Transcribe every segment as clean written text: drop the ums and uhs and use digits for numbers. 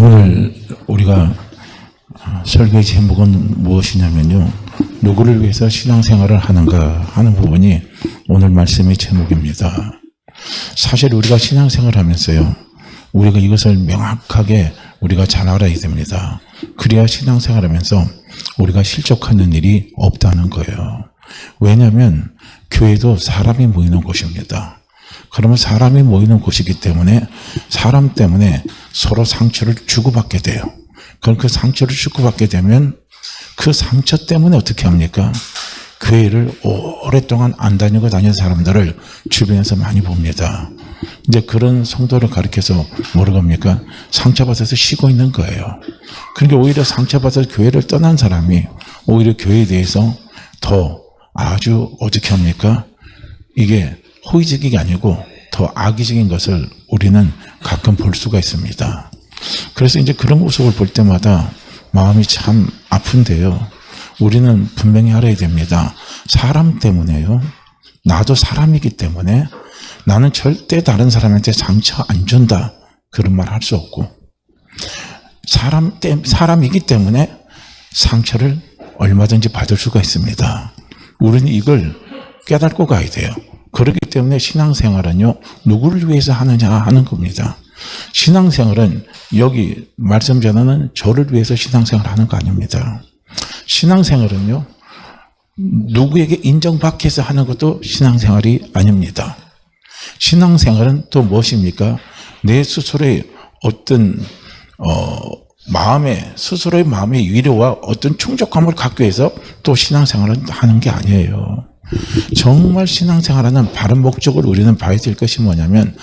오늘 우리가 설교의 제목은 무엇이냐면요, 누구를 위해서 신앙생활을 하는가 하는 부분이 오늘 말씀의 제목입니다. 사실 우리가 신앙생활을 하면서요, 우리가 이것을 명확하게 우리가 잘 알아야 됩니다. 그래야 신앙생활을 하면서 우리가 실족하는 일이 없다는 거예요. 왜냐하면 교회도 사람이 모이는 곳입니다. 그러면 사람이 모이는 곳이기 때문에 사람 때문에 서로 상처를 주고받게 돼요. 그럼 그 상처를 주고받게 되면 그 상처 때문에 어떻게 합니까? 교회를 오랫동안 안 다니고 다니는 사람들을 주변에서 많이 봅니다. 이제 그런 성도를 가리켜서 뭐라고 합니까? 상처받아서 쉬고 있는 거예요. 그러니까 오히려 상처받아서 교회를 떠난 사람이 오히려 교회에 대해서 더 아주 어떻게 합니까? 이게 호의적이 아니고 더 악의적인 것을 우리는 가끔 볼 수가 있습니다. 그래서 이제 그런 모습을 볼 때마다 마음이 참 아픈데요. 우리는 분명히 알아야 됩니다. 사람 때문에요. 나도 사람이기 때문에 나는 절대 다른 사람한테 상처 안 준다, 그런 말 할 수 없고, 사람이기 때문에 상처를 얼마든지 받을 수가 있습니다. 우리는 이걸 깨닫고 가야 돼요. 그렇기 때문에 신앙생활은요, 누구를 위해서 하느냐 하는 겁니다. 신앙생활은 여기 말씀 전하는 저를 위해서 신앙생활 하는 거 아닙니다. 신앙생활은요, 누구에게 인정받기 위해서 하는 것도 신앙생활이 아닙니다. 신앙생활은 또 무엇입니까? 내 스스로의 어떤 스스로의 마음의 위로와 어떤 충족감을 갖기 위해서 또 신앙생활을 하는 게 아니에요. 정말 신앙생활하는 바른 목적을 우리는 봐야 될 것이 뭐냐면,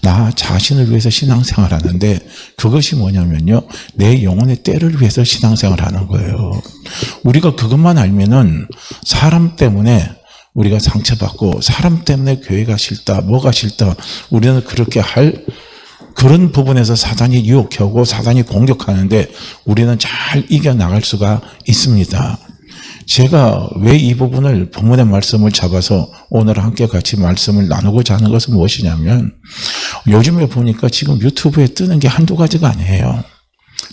나 자신을 위해서 신앙생활 하는데, 그것이 뭐냐면요, 내 영혼의 때를 위해서 신앙생활 하는 거예요. 우리가 그것만 알면은 사람 때문에 우리가 상처받고 사람 때문에 교회가 싫다, 뭐가 싫다, 우리는 그렇게 할 그런 부분에서 사단이 유혹하고 사단이 공격하는데 우리는 잘 이겨나갈 수가 있습니다. 제가 왜 이 부분을 본문의 말씀을 잡아서 오늘 함께 같이 말씀을 나누고자 하는 것은 무엇이냐면, 요즘에 보니까 지금 유튜브에 뜨는 게 한두 가지가 아니에요.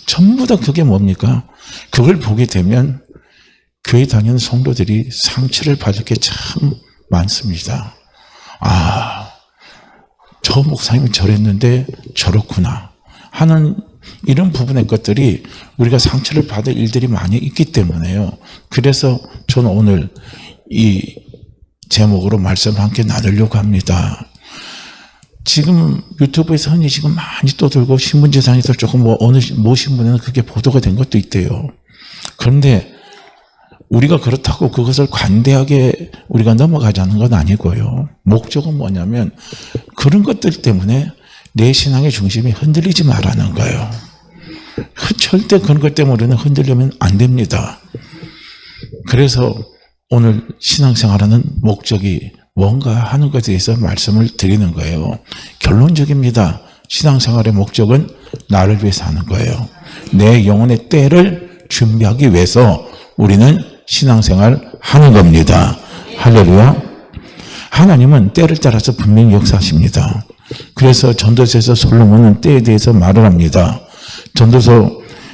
전부 다 그게 뭡니까? 그걸 보게 되면 교회 다니는 성도들이 상처를 받을 게 참 많습니다. 저 목사님이 저랬는데 저렇구나 하는 이런 부분의 것들이 우리가 상처를 받을 일들이 많이 있기 때문에요. 그래서 저는 오늘 이 제목으로 말씀을 함께 나누려고 합니다. 지금 유튜브에서 흔히 지금 많이 떠들고 신문지상에서 조금 어느 신문에는 그게 보도가 된 것도 있대요. 그런데 우리가 그렇다고 그것을 관대하게 우리가 넘어가자는 건 아니고요. 목적은 뭐냐면 그런 것들 때문에 내 신앙의 중심이 흔들리지 말라는 거예요. 절대 그런 것 때문에 우리는 흔들리면 안 됩니다. 그래서 오늘 신앙생활하는 목적이 뭔가 하는 것에 대해서 말씀을 드리는 거예요. 결론적입니다. 신앙생활의 목적은 나를 위해서 하는 거예요. 내 영혼의 때를 준비하기 위해서 우리는 신앙생활 하는 겁니다. 할렐루야. 하나님은 때를 따라서 분명히 역사하십니다. 그래서 전도서에서 솔로몬은 때에 대해서 말을 합니다. 전도서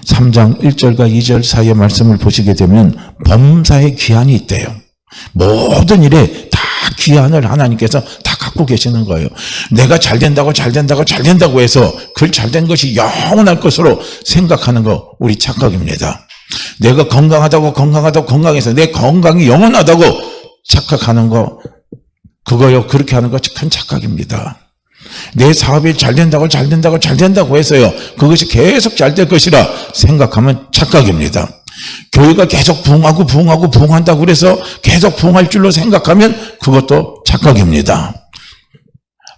3장 1절과 2절 사이의 말씀을 보시게 되면 범사의 기한이 있대요. 모든 일에 다 기한을 하나님께서 다 갖고 계시는 거예요. 내가 잘 된다고 해서 그 잘된 것이 영원할 것으로 생각하는 거 우리 착각입니다. 내가 건강해서 내 건강이 영원하다고 착각하는 거, 그거요, 그렇게 하는 거 큰 착각입니다. 내 사업이 잘 된다고 해서요, 그것이 계속 잘 될 것이라 생각하면 착각입니다. 교회가 계속 부흥한다고 그래서 계속 부흥할 줄로 생각하면 그것도 착각입니다.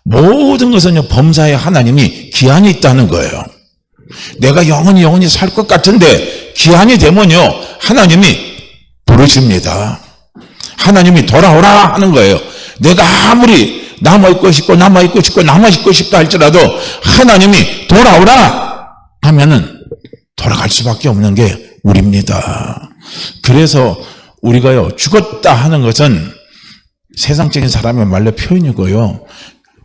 모든 것은요, 범사에 하나님이 기한이 있다는 거예요. 내가 영원히 살 것 같은데 기한이 되면요, 하나님이 부르십니다. 하나님이 돌아오라 하는 거예요. 내가 아무리 남아있고 싶다 할지라도 하나님이 돌아오라 하면은 돌아갈 수밖에 없는 게 우리입니다. 그래서 우리가요, 죽었다 하는 것은 세상적인 사람의 말로 표현이고요,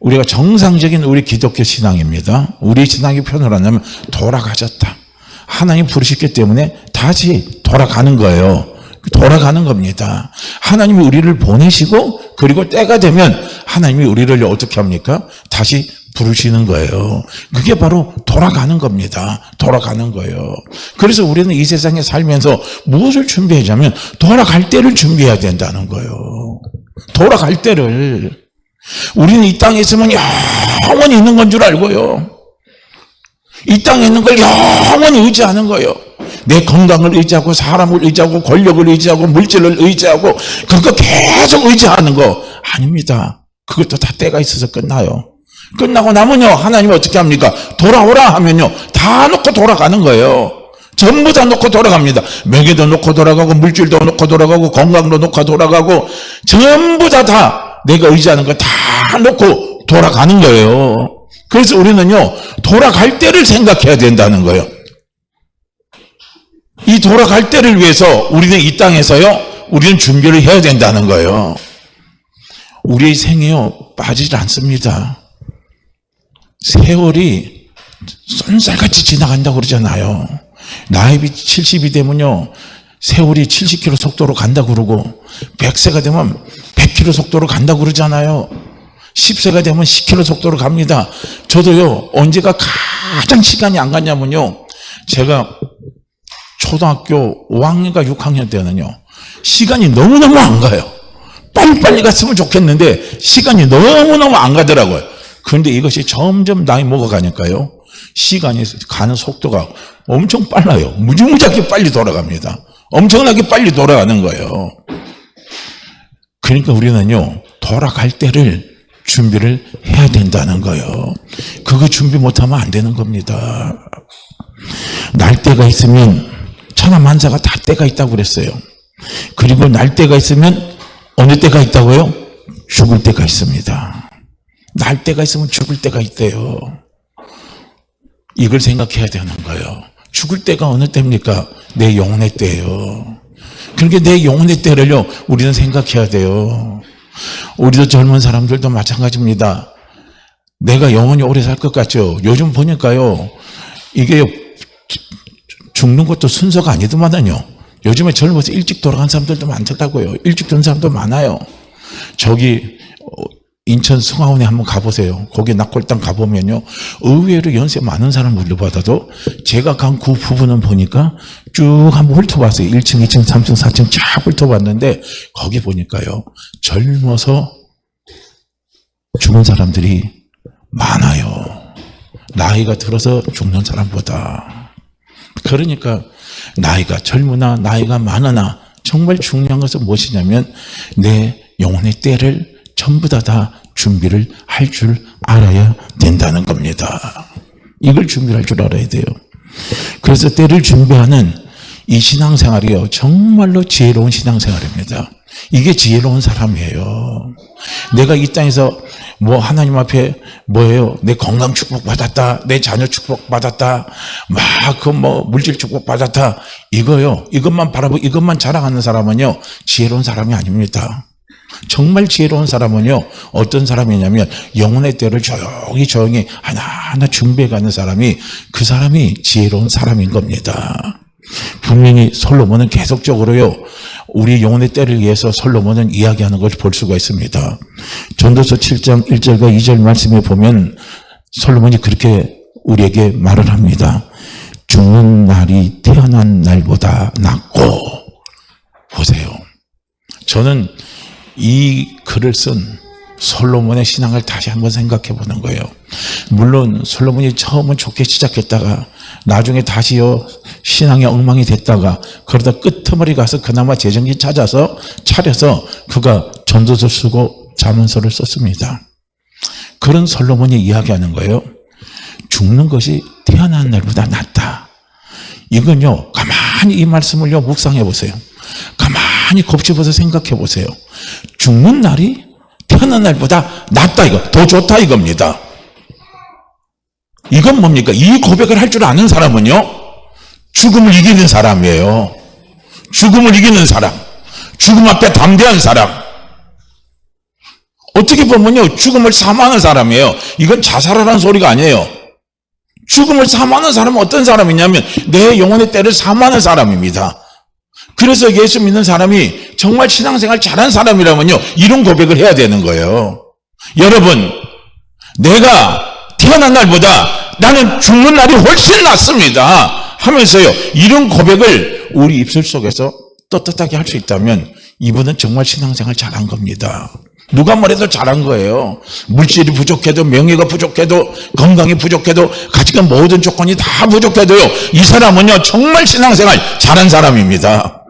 우리가 정상적인 우리 기독교 신앙입니다. 우리 신앙의 표현을 하냐면 돌아가셨다. 하나님 부르셨기 때문에 다시 돌아가는 거예요. 돌아가는 겁니다. 하나님이 우리를 보내시고 그리고 때가 되면 하나님이 우리를 어떻게 합니까? 다시 부르시는 거예요. 그게 바로 돌아가는 겁니다. 돌아가는 거예요. 그래서 우리는 이 세상에 살면서 무엇을 준비하자면 돌아갈 때를 준비해야 된다는 거예요. 돌아갈 때를. 우리는 이 땅에 있으면 영원히 있는 건 줄 알고요. 이 땅에 있는 걸 영원히 의지하는 거예요. 내 건강을 의지하고 사람을 의지하고 권력을 의지하고 물질을 의지하고 그거 계속 의지하는 거 아닙니다. 그것도 다 때가 있어서 끝나요. 끝나고 나면요 하나님이 어떻게 합니까? 돌아오라 하면요 다 놓고 돌아가는 거예요. 전부 다 놓고 돌아갑니다. 명예도 놓고 돌아가고 물질도 놓고 돌아가고 건강도 놓고 돌아가고 전부 다 내가 의지하는 거 다 놓고 돌아가는 거예요. 그래서 우리는요 돌아갈 때를 생각해야 된다는 거예요. 이 돌아갈 때를 위해서 우리는 이 땅에서요 우리는 준비를 해야 된다는 거예요. 우리의 생에요 빠지질 않습니다. 세월이 쏜살같이 지나간다고 그러잖아요. 나이비 70이 되면요 세월이 70km 속도로 간다고 그러고 100세가 되면 100km 속도로 간다고 그러잖아요. 10세가 되면 10km 속도로 갑니다. 저도요 언제가 가장 시간이 안 갔냐면요 제가 초등학교 5학년과 6학년 때는요 시간이 너무너무 안 가요. 빨리빨리 갔으면 좋겠는데 시간이 너무너무 안 가더라고요. 그런데 이것이 점점 나이 먹어가니까요 시간이 가는 속도가 엄청 빨라요. 무지무지하게 빨리 돌아갑니다. 엄청나게 빨리 돌아가는 거예요. 그러니까 우리는요 돌아갈 때를 준비를 해야 된다는 거예요. 그거 준비 못하면 안 되는 겁니다. 날 때가 있으면 천하만사가 다 때가 있다고 그랬어요. 그리고 날 때가 있으면 어느 때가 있다고요? 죽을 때가 있습니다. 날 때가 있으면 죽을 때가 있대요. 이걸 생각해야 되는 거예요. 죽을 때가 어느 때입니까? 내 영혼의 때예요. 그러니까 내 영혼의 때를요 우리는 생각해야 돼요. 우리도 젊은 사람들도 마찬가지입니다. 내가 영원히 오래 살 것 같죠? 요즘 보니까요 이게 죽는 것도 순서가 아니더만요. 요즘에 젊어서 일찍 돌아간 사람들도 많더라고요. 일찍 든 사람도 많아요. 저기 인천 승하원에 한번 가보세요. 거기 낙골당 가보면요 의외로 연세 많은 사람 물려받아도 제가 간 그 부분은 보니까 쭉 한번 훑어봤어요. 1층, 2층, 3층, 4층 쫙 훑어봤는데 거기 보니까요 젊어서 죽은 사람들이 많아요. 나이가 들어서 죽는 사람보다. 그러니까 나이가 젊으나 나이가 많으나 정말 중요한 것은 무엇이냐면 내 영혼의 때를 전부 다 준비를 할 줄 알아야 된다는 겁니다. 이걸 준비를 할 줄 알아야 돼요. 그래서 때를 준비하는 이 신앙생활이요 정말로 지혜로운 신앙생활입니다. 이게 지혜로운 사람이에요. 내가 이 땅에서 뭐 하나님 앞에 뭐예요? 내 건강 축복 받았다, 내 자녀 축복 받았다, 막 그 뭐 물질 축복 받았다, 이거요 이것만 바라보고 이것만 자랑하는 사람은요 지혜로운 사람이 아닙니다. 정말 지혜로운 사람은요 어떤 사람이냐면 영혼의 때를 조용히 하나하나 준비해가는 사람이 그 사람이 지혜로운 사람인 겁니다. 분명히 솔로몬은 계속적으로요 우리 영혼의 때를 위해서 솔로몬은 이야기하는 것을 볼 수가 있습니다. 전도서 7장 1절과 2절 말씀에 보면 솔로몬이 그렇게 우리에게 말을 합니다. 죽는 날이 태어난 날보다 낫고. 보세요. 저는 이 글을 쓴 솔로몬의 신앙을 다시 한번 생각해 보는 거예요. 물론 솔로몬이 처음은 좋게 시작했다가 나중에 다시요 신앙의 엉망이 됐다가 그러다 끄트머리 가서 그나마 재정기 찾아서 차려서 그가 전도서 쓰고 잠언서를 썼습니다. 그런 솔로몬이 이야기하는 거예요. 죽는 것이 태어난 날보다 낫다. 이건요 가만히 이 말씀을요 묵상해 보세요. 가만히 곱씹어서 생각해 보세요. 죽는 날이 태어난 날보다 낫다, 이거 더 좋다 이겁니다. 이건 뭡니까? 이 고백을 할 줄 아는 사람은요 죽음을 이기는 사람이에요. 죽음을 이기는 사람, 죽음 앞에 담대한 사람, 어떻게 보면요 죽음을 사모하는 사람이에요. 이건 자살하라는 소리가 아니에요. 죽음을 사모하는 사람은 어떤 사람이냐면 내 영혼의 때를 사모하는 사람입니다. 그래서 예수 믿는 사람이 정말 신앙생활 잘한 사람이라면요, 이런 고백을 해야 되는 거예요. 여러분, 내가 태어난 날보다 나는 죽는 날이 훨씬 낫습니다 하면서요, 이런 고백을 우리 입술 속에서 떳떳하게 할 수 있다면 이분은 정말 신앙생활 잘한 겁니다. 누가 뭐래도 잘한 거예요. 물질이 부족해도, 명예가 부족해도, 건강이 부족해도, 가치관 모든 조건이 다 부족해도요, 이 사람은요 정말 신앙생활 잘한 사람입니다.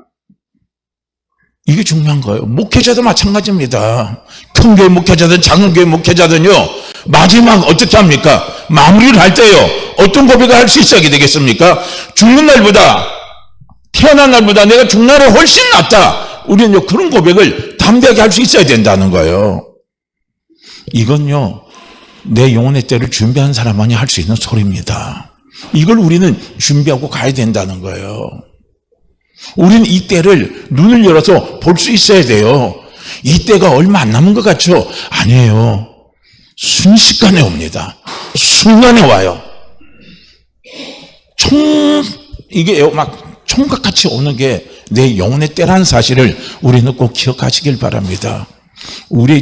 이게 중요한 거예요. 목회자도 마찬가지입니다. 큰 교회 목회자든 작은 교회 목회자든요, 마지막 어떻게 합니까? 마무리를 할 때요, 어떤 고백을 할 수 있어야 되겠습니까? 죽는 날보다, 태어난 날보다 내가 죽는 날이 훨씬 낫다. 우리는 그런 고백을 담대하게 할 수 있어야 된다는 거예요. 이건요, 내 영혼의 때를 준비한 사람만이 할 수 있는 소리입니다. 이걸 우리는 준비하고 가야 된다는 거예요. 우리는 이 때를 눈을 열어서 볼 수 있어야 돼요. 이 때가 얼마 안 남은 것 같죠? 아니에요. 순식간에 옵니다. 순간에 와요. 이게 막 총각같이 오는 게 내 영혼의 때라는 사실을 우리는 꼭 기억하시길 바랍니다.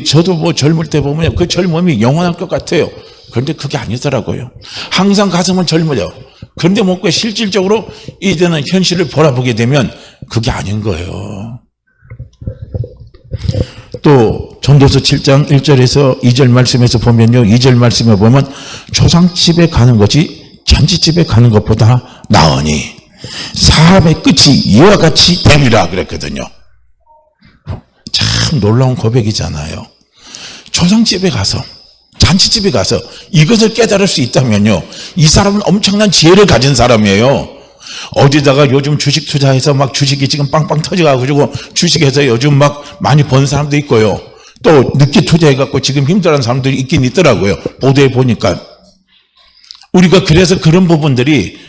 저도 뭐 젊을 때 보면 그 젊음이 영원할 것 같아요. 그런데 그게 아니더라고요. 항상 가슴은 젊어요. 그런데 뭔가 실질적으로 이제는 현실을 바라보게 되면 그게 아닌 거예요. 또 전도서 7장 1절에서 2절 말씀에서 보면요, 2절 말씀에 보면 초상집에 가는 것이 잔치집에 가는 것보다 나으니 사람의 끝이 이와 같이 되리라 그랬거든요. 참 놀라운 고백이잖아요. 초상집에 가서, 잔치집에 가서 이것을 깨달을 수 있다면요, 이 사람은 엄청난 지혜를 가진 사람이에요. 어디다가 요즘 주식 투자해서 막 주식이 지금 빵빵 터져가지고 주식에서 요즘 막 많이 번 사람도 있고요, 또 늦게 투자해갖고 지금 힘들어하는 사람들이 있긴 있더라고요. 보도에 보니까. 우리가 그래서 그런 부분들이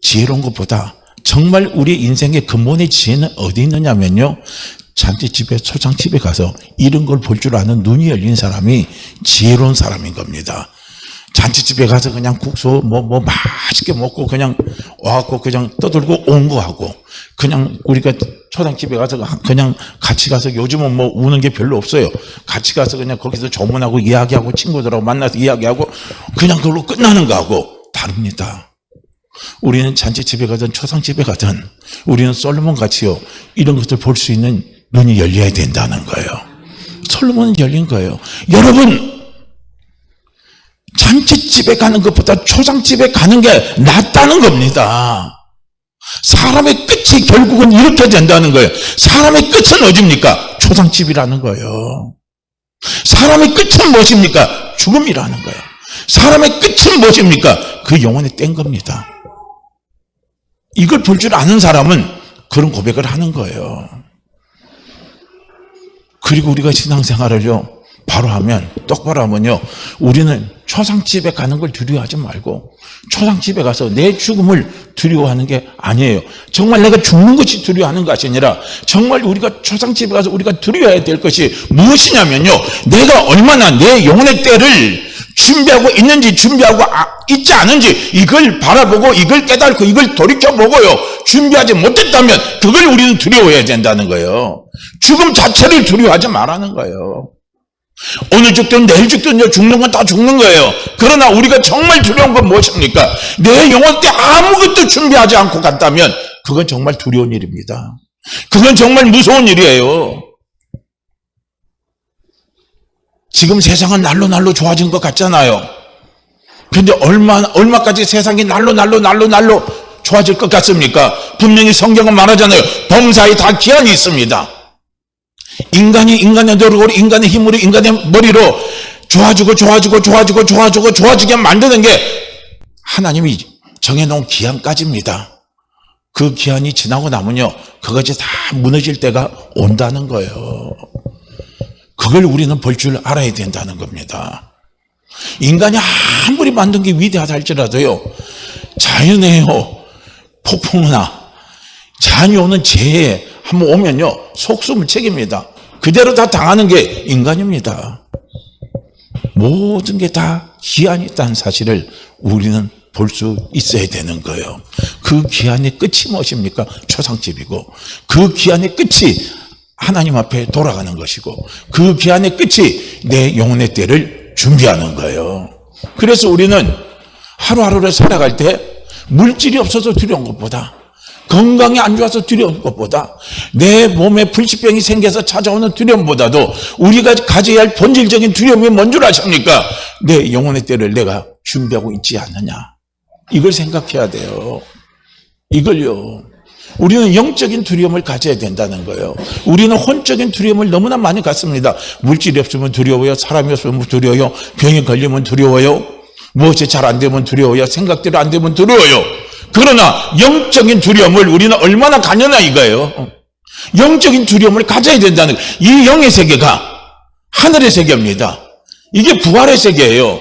지혜로운 것보다 정말 우리 인생의 근본의 지혜는 어디 있느냐면요, 잔치집에, 초상집에 가서 이런 걸 볼 줄 아는 눈이 열린 사람이 지혜로운 사람인 겁니다. 잔치집에 가서 그냥 국수 뭐 맛있게 먹고 그냥 와갖고 그냥 떠들고 온 거 하고, 그냥 우리가 초상집에 가서 그냥 같이 가서, 요즘은 뭐 우는 게 별로 없어요. 같이 가서 그냥 거기서 조문하고 이야기하고 친구들하고 만나서 이야기하고 그냥 그걸로 끝나는 거하고 다릅니다. 우리는 잔치집에 가든 초상집에 가든 우리는 솔로몬 같이요, 이런 것들 볼 수 있는 눈이 열려야 된다는 거예요. 솔로몬은 열린 거예요. 여러분, 잔치집에 가는 것보다 초상집에 가는 게 낫다는 겁니다. 사람의 끝이 결국은 이렇게 된다는 거예요. 사람의 끝은 어디입니까? 초상집이라는 거예요. 사람의 끝은 무엇입니까? 죽음이라는 거예요. 사람의 끝은 무엇입니까? 그 영혼의 뗀 겁니다. 이걸 볼 줄 아는 사람은 그런 고백을 하는 거예요. 그리고 우리가 신앙생활을요, 바로 하면, 똑바로 하면요, 우리는 초상집에 가는 걸 두려워하지 말고 초상집에 가서 내 죽음을 두려워하는 게 아니에요. 정말 내가 죽는 것이 두려워하는 것이 아니라 정말 우리가 초상집에 가서 우리가 두려워해야 될 것이 무엇이냐면요, 내가 얼마나 내 영혼의 때를 준비하고 있는지, 준비하고 있지 않은지, 이걸 바라보고 이걸 깨닫고 이걸 돌이켜보고요, 준비하지 못했다면 그걸 우리는 두려워해야 된다는 거예요. 죽음 자체를 두려워하지 말라는 거예요. 오늘 죽든 내일 죽든요, 죽는 건 다 죽는 거예요. 그러나 우리가 정말 두려운 건 무엇입니까? 내 영혼 때 아무것도 준비하지 않고 갔다면 그건 정말 두려운 일입니다. 그건 정말 무서운 일이에요. 지금 세상은 날로 좋아진 것 같잖아요. 근데 얼마까지 세상이 날로 좋아질 것 같습니까? 분명히 성경은 말하잖아요. 범사에 다 기한이 있습니다. 인간이 인간의 노력으로, 인간의 힘으로, 인간의 머리로 좋아지게 만드는 게 하나님이 정해놓은 기한까지입니다. 그 기한이 지나고 나면요, 그것이 다 무너질 때가 온다는 거예요. 그걸 우리는 볼 줄 알아야 된다는 겁니다. 인간이 아무리 만든 게 위대하다 할지라도요, 자연에요, 폭풍이나 자연이 오는 재해 한번 오면요, 속수무 책입니다. 그대로 다 당하는 게 인간입니다. 모든 게 다 기한이 있다는 사실을 우리는 볼 수 있어야 되는 거예요. 그 기한의 끝이 무엇입니까? 초상집이고, 그 기한의 끝이 하나님 앞에 돌아가는 것이고, 그 기한의 끝이 내 영혼의 때를 준비하는 거예요. 그래서 우리는 하루하루를 살아갈 때 물질이 없어서 두려운 것보다, 건강이 안 좋아서 두려운 것보다, 내 몸에 불치병이 생겨서 찾아오는 두려움보다도 우리가 가져야 할 본질적인 두려움이 뭔 줄 아십니까? 내 영혼의 때를 내가 준비하고 있지 않느냐, 이걸 생각해야 돼요. 이걸요. 우리는 영적인 두려움을 가져야 된다는 거예요. 우리는 혼적인 두려움을 너무나 많이 갖습니다. 물질이 없으면 두려워요. 사람이 없으면 두려워요. 병이 걸리면 두려워요. 무엇이 잘 안 되면 두려워요. 생각대로 안 되면 두려워요. 그러나 영적인 두려움을 우리는 얼마나 가느냐 이거예요. 영적인 두려움을 가져야 된다는 거예요. 이 영의 세계가 하늘의 세계입니다. 이게 부활의 세계예요.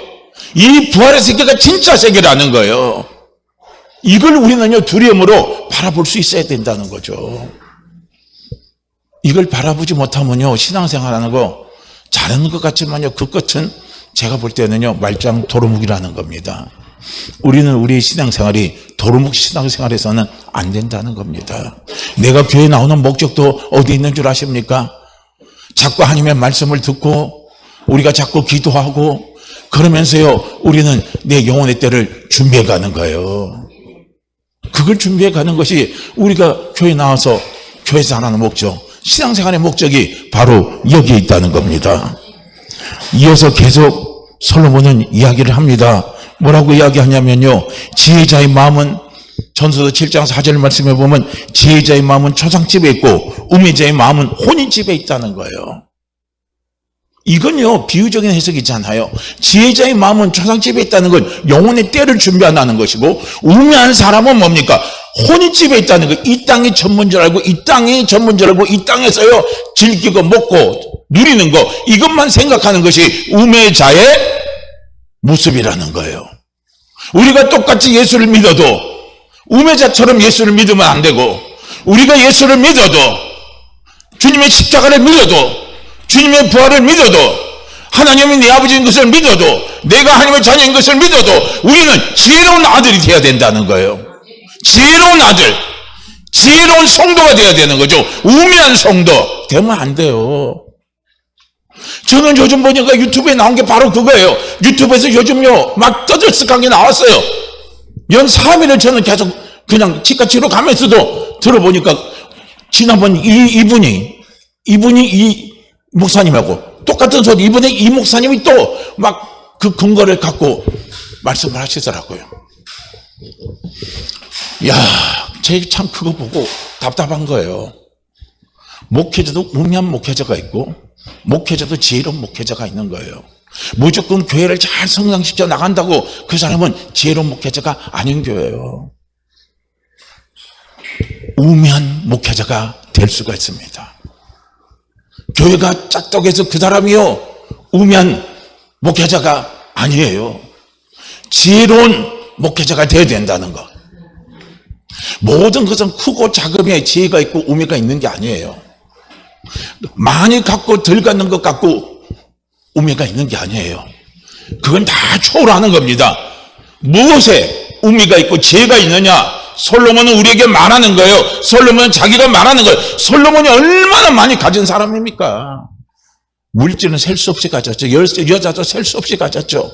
이 부활의 세계가 진짜 세계라는 거예요. 이걸 우리는요, 두려움으로 바라볼 수 있어야 된다는 거죠. 이걸 바라보지 못하면요, 신앙생활하는 거 잘하는 것 같지만요, 그 끝은 제가 볼 때는요, 말짱 도루묵이라는 겁니다. 우리는 우리의 신앙생활이 도루묵 신앙생활에서는 안 된다는 겁니다. 내가 교회 나오는 목적도 어디 있는 줄 아십니까? 자꾸 하나님의 말씀을 듣고 우리가 자꾸 기도하고 그러면서요, 우리는 내 영혼의 때를 준비해 가는 거예요. 그걸 준비해 가는 것이 우리가 교회 나와서 교회에서 하는 목적, 신앙생활의 목적이 바로 여기에 있다는 겁니다. 이어서 계속 솔로몬은 이야기를 합니다. 뭐라고 이야기하냐면요, 지혜자의 마음은, 전서도 7장 4절 말씀에 보면 지혜자의 마음은 초상집에 있고 우매자의 마음은 혼인집에 있다는 거예요. 이건요, 비유적인 해석이잖아요. 지혜자의 마음은 초상집에 있다는 건 영혼의 때를 준비한다는 것이고, 우매한 사람은 뭡니까? 혼인집에 있다는 거. 이 땅이 전부인 줄 알고, 이 땅이 전부인 줄 알고, 이 땅에서요 즐기고 먹고 누리는 거, 이것만 생각하는 것이 우매자의 모습이라는 거예요. 우리가 똑같이 예수를 믿어도 우매자처럼 예수를 믿으면 안 되고, 우리가 예수를 믿어도, 주님의 십자가를 믿어도, 주님의 부활을 믿어도, 하나님이 내 아버지인 것을 믿어도, 내가 하나님의 자녀인 것을 믿어도 우리는 지혜로운 아들이 되어야 된다는 거예요. 지혜로운 아들, 지혜로운 성도가 되어야 되는 거죠. 우매한 성도 되면 안 돼요. 저는 요즘 보니까 유튜브에 나온 게 바로 그거예요. 유튜브에서 요즘요 막 떠들썩하게 나왔어요. 연 3일을 저는 계속 그냥 치과치료 가면서도 들어보니까, 지난번 이분이 이 목사님하고 똑같은 소리, 이번에 이 목사님이 또 막 그 근거를 갖고 말씀을 하시더라고요. 야, 제 참 그거 보고 답답한 거예요. 목회자도 우매한 목회자가 있고, 목회자도 지혜로운 목회자가 있는 거예요. 무조건 교회를 잘 성장시켜 나간다고 그 사람은 지혜로운 목회자가 아닌 거예요. 우매한 목회자가 될 수가 있습니다. 교회가 짝떡해서 그 사람이요 우매한 목회자가 아니에요. 지혜로운 목회자가 되어야 된다는 것. 모든 것은 크고 작음에 지혜가 있고 우매가 있는 게 아니에요. 많이 갖고 덜 갖는 것 갖고 우매가 있는 게 아니에요. 그건 다 초월하는 겁니다. 무엇에 우매가 있고 지혜가 있느냐? 솔로몬은 우리에게 말하는 거예요. 솔로몬은 자기가 말하는 거예요. 솔로몬이 얼마나 많이 가진 사람입니까? 물질은 셀 수 없이 가졌죠. 여자도 셀 수 없이 가졌죠.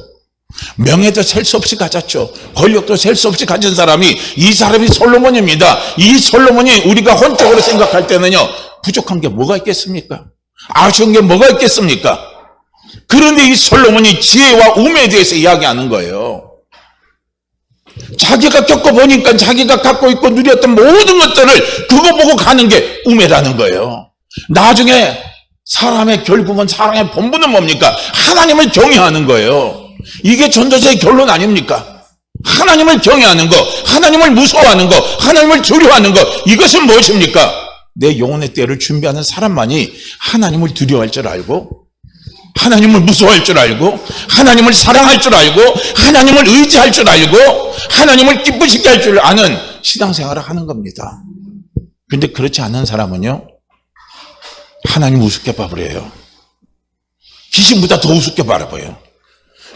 명예도 셀 수 없이 가졌죠. 권력도 셀 수 없이 가진 사람이, 이 사람이 솔로몬입니다. 이 솔로몬이 우리가 혼적으로 생각할 때는요, 부족한 게 뭐가 있겠습니까? 아쉬운 게 뭐가 있겠습니까? 그런데 이 솔로몬이 지혜와 우매에 대해서 이야기하는 거예요. 자기가 겪어보니까 자기가 갖고 있고 누렸던 모든 것들을 그거 보고 가는 게 우매라는 거예요. 나중에 사람의 결국은, 사람의 본분은 뭡니까? 하나님을 경외하는 거예요. 이게 전도서의 결론 아닙니까? 하나님을 경외하는 거, 하나님을 무서워하는 거, 하나님을 두려워하는 거, 이것은 무엇입니까? 내 영혼의 때를 준비하는 사람만이 하나님을 두려워할 줄 알고, 하나님을 무서워할 줄 알고, 하나님을 사랑할 줄 알고, 하나님을 의지할 줄 알고, 하나님을 기쁘시게 할 줄 아는 신앙생활을 하는 겁니다. 근데 그렇지 않은 사람은요, 하나님 우습게 바라봐요. 귀신보다 더 우습게 바라봐요.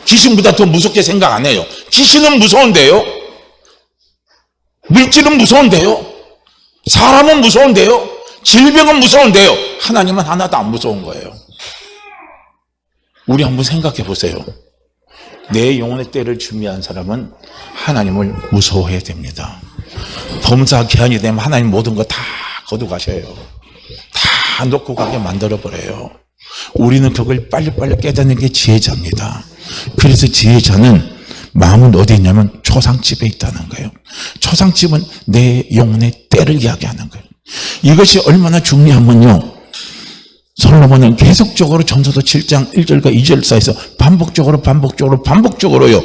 귀신보다 더 무섭게 생각 안 해요. 귀신은 무서운데요. 물질은 무서운데요. 사람은 무서운데요. 질병은 무서운데요. 하나님은 하나도 안 무서운 거예요. 우리 한번 생각해 보세요. 내 영혼의 때를 준비한 사람은 하나님을 무서워해야 됩니다. 범사 기한이 되면 하나님 모든 거 다 거두가셔요. 다 놓고 가게 만들어버려요. 우리는 그걸 빨리빨리 깨닫는 게 지혜자입니다. 그래서 지혜자는 마음은 어디 있냐면 초상집에 있다는 거예요. 초상집은 내 영혼의 때를 이야기하는 거예요. 이것이 얼마나 중요하면요, 솔로몬은 계속적으로 전서도 7장 1절과 2절 사이에서 반복적으로요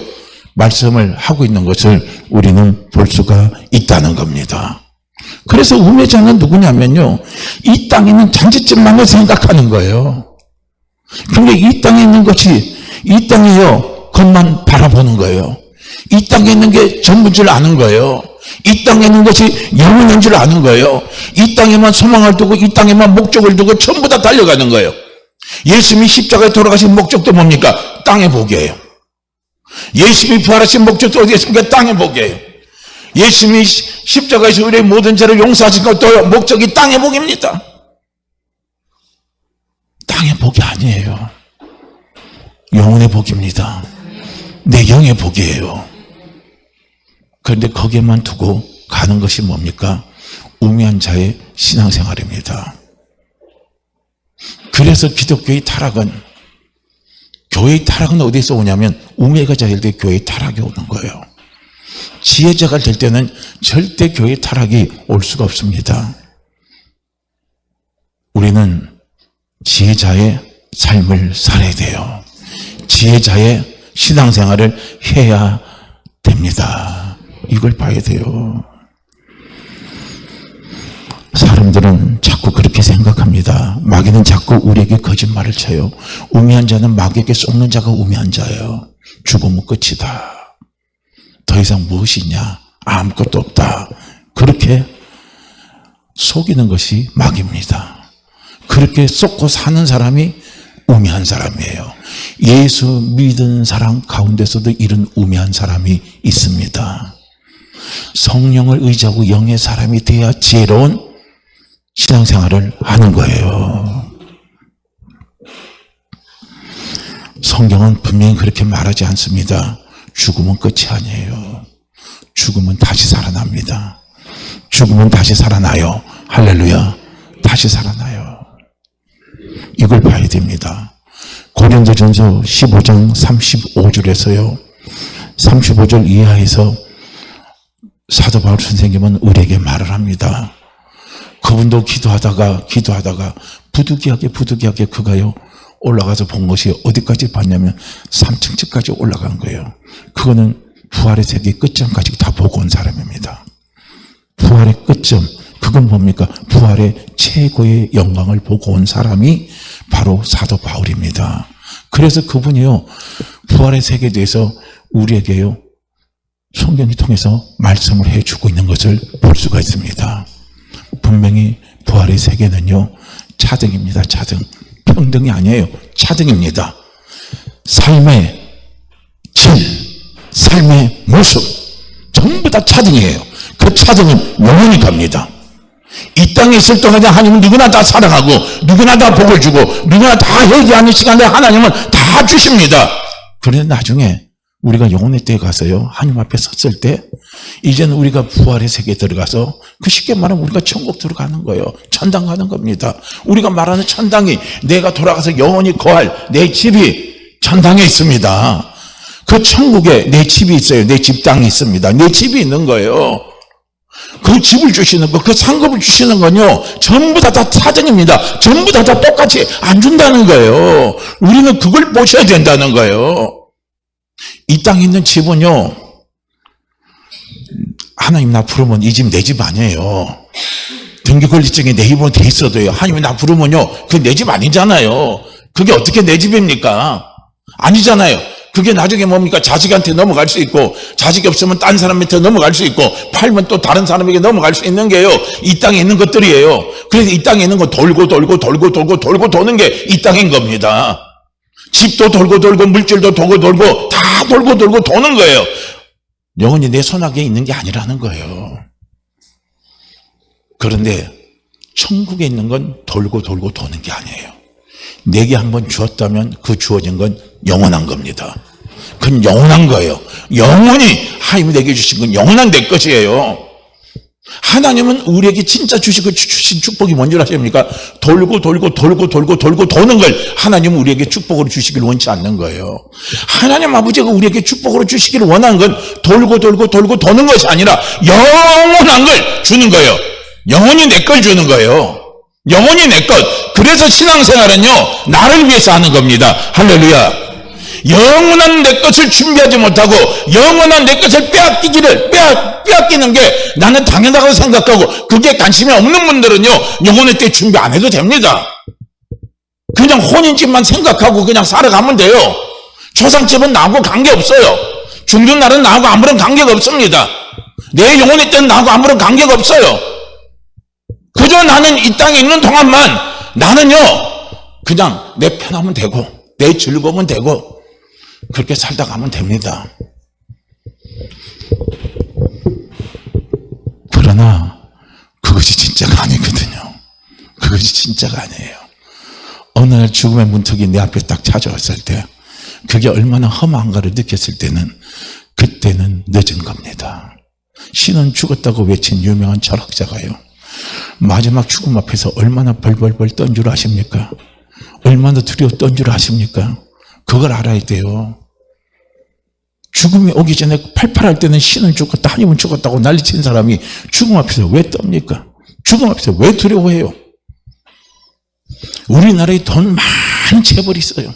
말씀을 하고 있는 것을 우리는 볼 수가 있다는 겁니다. 그래서 우매자는 누구냐면요, 이 땅에 있는 잔치집만을 생각하는 거예요. 그러니까 이 땅에 있는 것이, 이 땅에요 것만 바라보는 거예요. 이 땅에 있는 게 전부인 줄 아는 거예요. 이 땅에 있는 것이 영원한 줄 아는 거예요. 이 땅에만 소망을 두고 이 땅에만 목적을 두고 전부 다 달려가는 거예요. 예수님이 십자가에 돌아가신 목적도 뭡니까? 땅의 복이에요. 예수님이 부활하신 목적도 어디에 있습니까? 땅의 복이에요. 예수님이 십자가에서 우리의 모든 죄를 용서하신 것도 목적이 땅의 복입니다. 땅의 복이 아니에요. 영혼의 복입니다. 내 영의 복이에요. 그런데 거기에만 두고 가는 것이 뭡니까? 우매한 자의 신앙생활입니다. 그래서 기독교의 타락은, 교회의 타락은 어디서 오냐면 우매가 자일 때 교회의 타락이 오는 거예요. 지혜자가 될 때는 절대 교회의 타락이 올 수가 없습니다. 우리는 지혜자의 삶을 살아야 돼요. 지혜자의 신앙생활을 해야 됩니다. 이걸 봐야 돼요. 사람들은 자꾸 그렇게 생각합니다. 마귀는 자꾸 우리에게 거짓말을 쳐요. 우매한 자는 마귀에게 속는 자가 우매한 자예요. 죽으면 끝이다. 더 이상 무엇이 있냐? 아무것도 없다. 그렇게 속이는 것이 마귀입니다. 그렇게 속고 사는 사람이 우매한 사람이에요. 예수 믿은 사람 가운데서도 이런 우매한 사람이 있습니다. 성령을 의지하고 영의 사람이 돼야 지혜로운 신앙생활을 하는 거예요. 성경은 분명히 그렇게 말하지 않습니다. 죽으면 끝이 아니에요. 죽으면 다시 살아납니다. 죽으면 다시 살아나요. 할렐루야. 다시 살아나요. 이걸 봐야 됩니다. 고린도전서 15장 35절에서요. 35절 이하에서 사도 바울 선생님은 우리에게 말을 합니다. 그분도 기도하다가 부득이하게 그가요 올라가서 본 것이 어디까지 봤냐면 3층 집까지 올라간 거예요. 그거는 부활의 세계 끝점까지 다 보고 온 사람입니다. 부활의 끝점, 그건 뭡니까? 부활의 최고의 영광을 보고 온 사람이 바로 사도 바울입니다. 그래서 그분이요 부활의 세계에 대해서 우리에게요 성경을 통해서 말씀을 해주고 있는 것을 볼 수가 있습니다. 분명히 부활의 세계는요 차등입니다. 차등. 평등이 아니에요. 차등입니다. 삶의 질, 삶의 모습 전부 다 차등이에요. 그 차등은 영원히 갑니다. 이 땅에 있을 동안 하나님은 누구나 다 사랑하고 누구나 다 복을 주고 누구나 다 회개하는 시간에 하나님은 다 주십니다. 그런데 나중에 우리가 영혼의 때에 가서요 하나님 앞에 섰을 때 이제는 우리가 부활의 세계에 들어가서 그 쉽게 말하면 우리가 천국 들어가는 거예요. 천당 가는 겁니다. 우리가 말하는 천당이 내가 돌아가서 영원히 거할 내 집이 천당에 있습니다. 그 천국에 내 집이 있어요. 내 집 땅이 있습니다. 내 집이 있는 거예요. 그 집을 주시는 거, 그 상급을 주시는 건요 전부 다 차등입니다. 전부 다 똑같이 안 준다는 거예요. 우리는 그걸 보셔야 된다는 거예요. 이 땅에 있는 집은요 하나님 나 부르면 이 집 내 집 아니에요. 등기권리증에 내 입으로 돼 있어도요 하나님이 나 부르면요 그게 내 집 아니잖아요. 그게 어떻게 내 집입니까? 아니잖아요. 그게 나중에 뭡니까? 자식한테 넘어갈 수 있고 자식이 없으면 딴 사람한테 넘어갈 수 있고 팔면 또 다른 사람에게 넘어갈 수 있는 게요 이 땅에 있는 것들이에요. 그래서 이 땅에 있는 거 돌고 도는 게 이 땅인 겁니다. 집도 돌고 돌고 물질도 돌고 돌고 다 돌고 돌고 도는 거예요. 영혼이 내 손아귀에 있는 게 아니라는 거예요. 그런데 천국에 있는 건 돌고 돌고 도는 게 아니에요. 내게 한번 주었다면 그 주어진 건 영원한 겁니다. 그건 영원한 거예요. 영원히 하나님이 내게 주신 건 영원한 내 것이에요. 하나님은 우리에게 진짜 주신 축복이 뭔 줄 아십니까? 돌고 돌고 돌고 돌고 돌고 도는 걸 하나님은 우리에게 축복으로 주시길 원치 않는 거예요. 하나님 아버지가 우리에게 축복으로 주시기를 원하는 건 돌고 돌고 돌고 도는 것이 아니라 영원한 걸 주는 거예요. 영원히 내 걸 주는 거예요. 영원히 내 것. 그래서 신앙생활은요, 나를 위해서 하는 겁니다. 할렐루야. 영원한 내 것을 준비하지 못하고 영원한 내 것을 빼앗기는 게 나는 당연하다고 생각하고 그게 관심이 없는 분들은요, 영혼의 때 준비 안 해도 됩니다. 그냥 혼인집만 생각하고 그냥 살아가면 돼요. 초상집은 나하고 관계없어요. 죽는 날은 나하고 아무런 관계가 없습니다. 내 영혼의 때는 나하고 아무런 관계가 없어요. 그저 나는 이 땅에 있는 동안만 나는요, 그냥 내 편하면 되고 내 즐거우면 되고 그렇게 살다 가면 됩니다. 그러나 그것이 진짜가 아니거든요. 그것이 진짜가 아니에요. 어느 날 죽음의 문턱이 내 앞에 딱 찾아왔을 때 그게 얼마나 험한가를 느꼈을 때는 그때는 늦은 겁니다. 신은 죽었다고 외친 유명한 철학자가요, 마지막 죽음 앞에서 얼마나 벌벌벌 떤 줄 아십니까? 얼마나 두려웠던 줄 아십니까? 그걸 알아야 돼요. 죽음이 오기 전에 팔팔할 때는 신은 죽었다, 하나님은 죽었다고 난리친 사람이 죽음 앞에서 왜 떱니까? 죽음 앞에서 왜 두려워해요? 우리나라에 돈 많은 재벌이 있어요.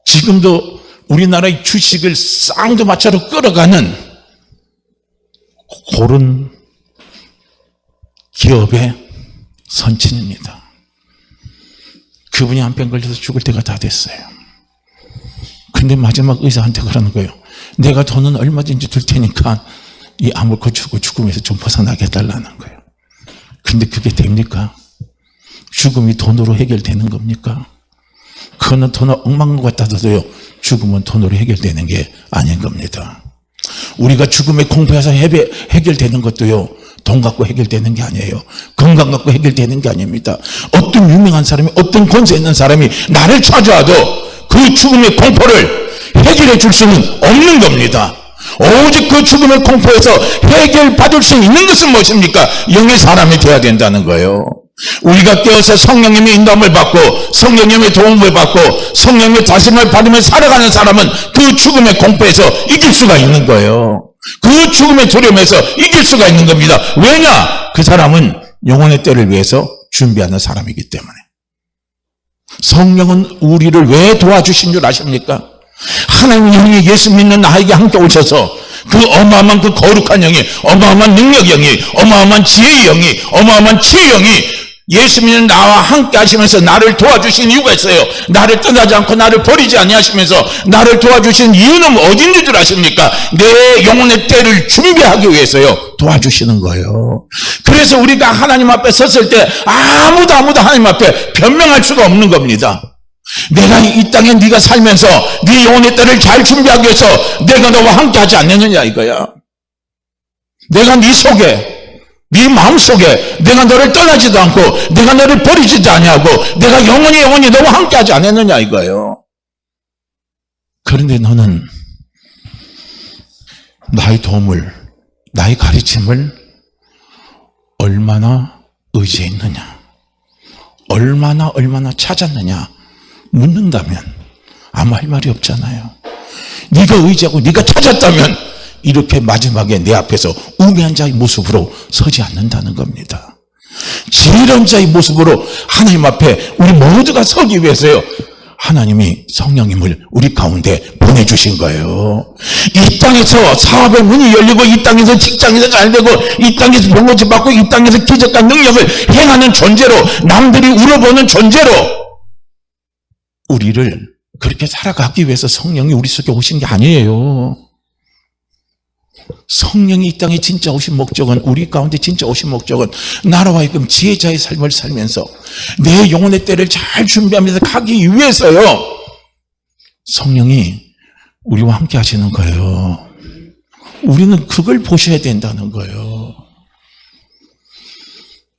지금도 우리나라의 주식을 쌍두마차로 끌어가는 그런 기업의 선친입니다. 그분이 암병 걸려서 죽을 때가 다 됐어요. 근데 마지막 의사한테 그러는 거예요. 내가 돈은 얼마든지 줄 테니까 이 암을 고치고 죽음에서 좀 벗어나게 해달라는 거예요. 근데 그게 됩니까? 죽음이 돈으로 해결되는 겁니까? 그거는 돈을 억만것 같아도요, 죽음은 돈으로 해결되는 게 아닌 겁니다. 우리가 죽음의 공포에서 해결되는 것도요, 돈 갖고 해결되는 게 아니에요. 건강 갖고 해결되는 게 아닙니다. 어떤 유명한 사람이, 어떤 권세 있는 사람이 나를 찾아와도 그 죽음의 공포를 해결해 줄 수는 없는 겁니다. 오직 그 죽음의 공포에서 해결받을 수 있는 것은 무엇입니까? 영의 사람이 되어야 된다는 거예요. 우리가 깨어서 성령님의 인도함을 받고 성령님의 도움을 받고 성령님의 다짐을 받으며 살아가는 사람은 그 죽음의 공포에서 이길 수가 있는 거예요. 그 죽음의 두려움에서 이길 수가 있는 겁니다. 왜냐? 그 사람은 영혼의 때를 위해서 준비하는 사람이기 때문에. 성령은 우리를 왜 도와주신 줄 아십니까? 하나님의 영이 예수 믿는 나에게 함께 오셔서 그 어마어마한 그 거룩한 영이, 어마어마한 능력 영이, 어마어마한 지혜의 영이, 어마어마한 치유의 영이 예수 믿는 나와 함께 하시면서 나를 도와주신 이유가 있어요. 나를 떠나지 않고 나를 버리지 아니하시면서 나를 도와주신 이유는 어디 있는 줄 아십니까? 내 영혼의 때를 준비하기 위해서요, 도와주시는 거예요. 그래서 우리가 하나님 앞에 섰을 때 아무도 하나님 앞에 변명할 수가 없는 겁니다. 내가 이 땅에 네가 살면서 네 영혼의 때를 잘 준비하기 위해서 내가 너와 함께 하지 않느냐 이거야. 내가 네 속에, 네 마음속에 내가 너를 떠나지도 않고 내가 너를 버리지도 아니하고 내가 영원히 너와 함께 하지 않았느냐 이거예요. 그런데 너는 나의 도움을, 나의 가르침을 얼마나 의지했느냐, 얼마나 찾았느냐 묻는다면 아무 할 말이 없잖아요. 네가 의지하고 네가 찾았다면 이렇게 마지막에 내 앞에서 우매한 자의 모습으로 서지 않는다는 겁니다. 지혜로운 자의 모습으로 하나님 앞에 우리 모두가 서기 위해서요, 하나님이 성령님을 우리 가운데 보내주신 거예요. 이 땅에서 사업의 문이 열리고 이 땅에서 직장에서 잘 되고 이 땅에서 병고치 받고 이 땅에서 기적과 능력을 행하는 존재로, 남들이 울어보는 존재로 우리를 그렇게 살아가기 위해서 성령이 우리 속에 오신 게 아니에요. 성령이 이 땅에 진짜 오신 목적은, 우리 가운데 진짜 오신 목적은 나라와 하여금 지혜자의 삶을 살면서 내 영혼의 때를 잘 준비하면서 가기 위해서요. 성령이 우리와 함께 하시는 거예요. 우리는 그걸 보셔야 된다는 거예요.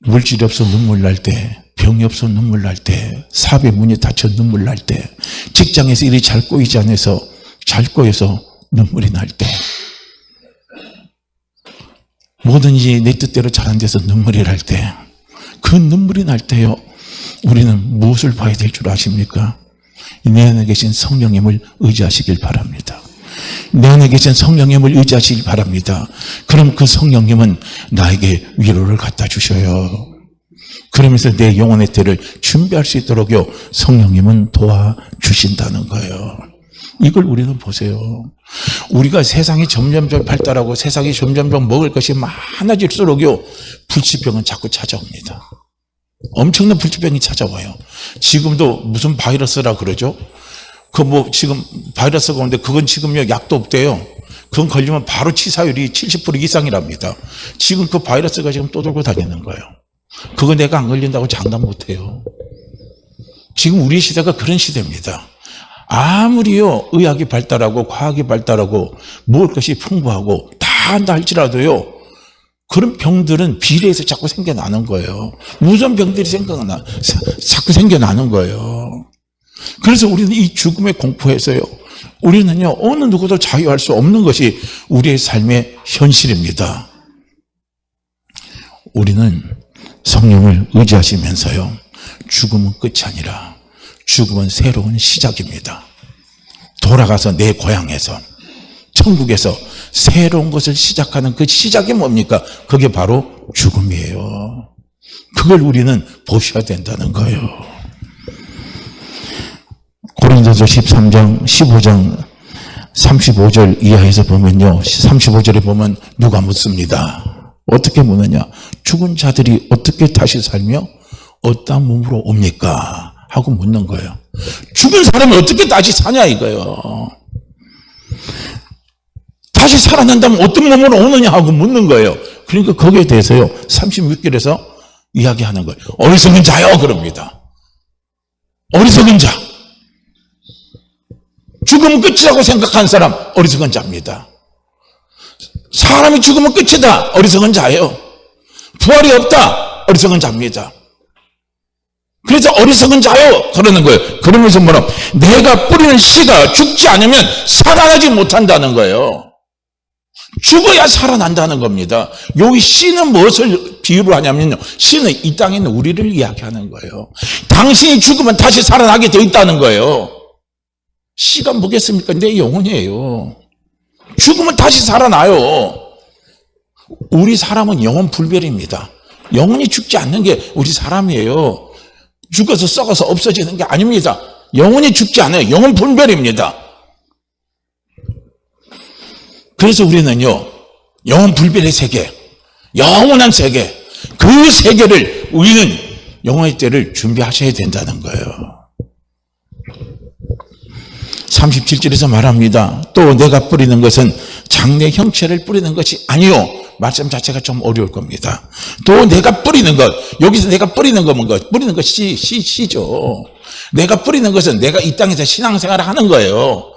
물질이 없어 눈물 날 때, 병이 없어 눈물 날 때, 사업의 문이 닫혀 눈물 날 때, 직장에서 일이 잘 꼬이지 않아서 잘 꼬여서 눈물이 날 때, 뭐든지 내 뜻대로 잘 안 돼서 눈물이 날 때, 그 눈물이 날 때요, 우리는 무엇을 봐야 될 줄 아십니까? 내 안에 계신 성령님을 의지하시길 바랍니다. 내 안에 계신 성령님을 의지하시길 바랍니다. 그럼 그 성령님은 나에게 위로를 갖다 주셔요. 그러면서 내 영혼의 때를 준비할 수 있도록요, 성령님은 도와주신다는 거예요. 이걸 우리는 보세요. 우리가 세상이 점점점 발달하고 세상이 점점점 먹을 것이 많아질수록요, 불치병은 자꾸 찾아옵니다. 엄청난 불치병이 찾아와요. 지금도 무슨 바이러스라 그러죠? 지금 바이러스가 오는데 그건 지금요, 약도 없대요. 그건 걸리면 바로 치사율이 70% 이상이랍니다. 지금 그 바이러스가 지금 또 돌고 다니는 거예요. 그거 내가 안 걸린다고 장담 못 해요. 지금 우리 시대가 그런 시대입니다. 아무리요, 의학이 발달하고 과학이 발달하고 먹을 것이 풍부하고 다 한다 할지라도요, 그런 병들은 비례해서 자꾸 생겨나는 거예요. 무슨 병들이 자꾸 생겨나는 거예요. 그래서 우리는 이 죽음의 공포에서요, 우리는요, 어느 누구도 자유할 수 없는 것이 우리의 삶의 현실입니다. 우리는 성령을 의지하시면서요, 죽음은 끝이 아니라 죽음은 새로운 시작입니다. 돌아가서 내 고향에서, 천국에서 새로운 것을 시작하는 그 시작이 뭡니까? 그게 바로 죽음이에요. 그걸 우리는 보셔야 된다는 거예요. 고린도서 13장, 15장 35절 이하에서 보면요, 35절에 보면 누가 묻습니다. 어떻게 묻느냐? 죽은 자들이 어떻게 다시 살며 어떠한 몸으로 옵니까? 하고 묻는 거예요. 죽은 사람이 어떻게 다시 사냐 이거예요. 다시 살아난다면 어떤 몸으로 오느냐 하고 묻는 거예요. 그러니까 거기에 대해서요, 36절에서 이야기하는 거예요. 어리석은 자요 그럽니다. 어리석은 자. 죽으면 끝이라고 생각하는 사람, 어리석은 자입니다. 사람이 죽으면 끝이다, 어리석은 자예요. 부활이 없다, 어리석은 자입니다. 그래서 어리석은 자요 그러는 거예요. 그러면서 뭐라, 내가 뿌리는 씨가 죽지 않으면 살아나지 못한다는 거예요. 죽어야 살아난다는 겁니다. 여기 씨는 무엇을 비유로 하냐면요, 씨는 이 땅에 있는 우리를 이야기하는 거예요. 당신이 죽으면 다시 살아나게 돼 있다는 거예요. 씨가 뭐겠습니까? 내 영혼이에요. 죽으면 다시 살아나요. 우리 사람은 영혼 불멸입니다. 영혼이 죽지 않는 게 우리 사람이에요. 죽어서 썩어서 없어지는 게 아닙니다. 영혼이 죽지 않아요. 영혼 불멸입니다. 그래서 우리는요, 영혼 불멸의 세계, 영원한 세계, 그 세계를 우리는 영혼의 때를 준비하셔야 된다는 거예요. 37절에서 말합니다. 또 내가 뿌리는 것은 장래 형체를 뿌리는 것이 아니요. 말씀 자체가 좀 어려울 겁니다. 또 내가 뿌리는 것, 여기서 내가 뿌리는 건 뭔가, 뿌리는 것이 씨죠. 내가 뿌리는 것은 내가 이 땅에서 신앙생활을 하는 거예요.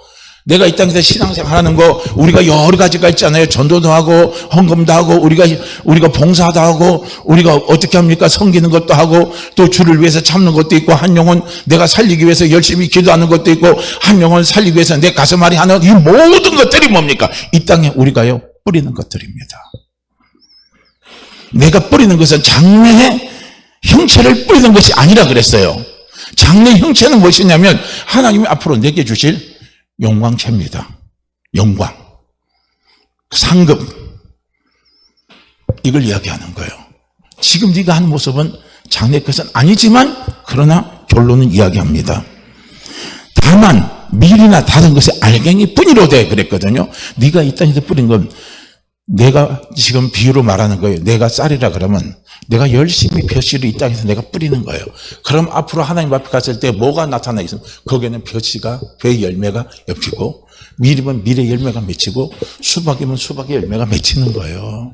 내가 이 땅에서 신앙생활 하는 거, 우리가 여러 가지가 있잖아요. 전도도 하고, 헌금도 하고, 우리가 봉사도 하고, 우리가 어떻게 합니까? 섬기는 것도 하고, 또 주를 위해서 참는 것도 있고, 한 영혼 내가 살리기 위해서 열심히 기도하는 것도 있고, 한 영혼 살리기 위해서 내 가슴앓이 하는 이 모든 것들이 뭡니까? 이 땅에 우리가요, 뿌리는 것들입니다. 내가 뿌리는 것은 장래의 형체를 뿌리는 것이 아니라 그랬어요. 장래 형체는 무엇이냐면, 하나님이 앞으로 내게 주실 영광체입니다. 영광, 상급, 이걸 이야기하는 거예요. 지금 네가 하는 모습은 장래 것은 아니지만 그러나 결론은 이야기합니다. 다만 밀이나 다른 것이 알갱이 뿐이로되 그랬거든요. 네가 이 땅에서 뿌린 건, 내가 지금 비유로 말하는 거예요. 내가 쌀이라 그러면 내가 열심히 벼씨를 이 땅에서 내가 뿌리는 거예요. 그럼 앞으로 하나님 앞에 갔을 때 뭐가 나타나 있으면 거기에는 벼씨가, 벼의 열매가 엽히고, 밀이면 밀의 열매가 맺히고 수박이면 수박의 열매가 맺히는 거예요.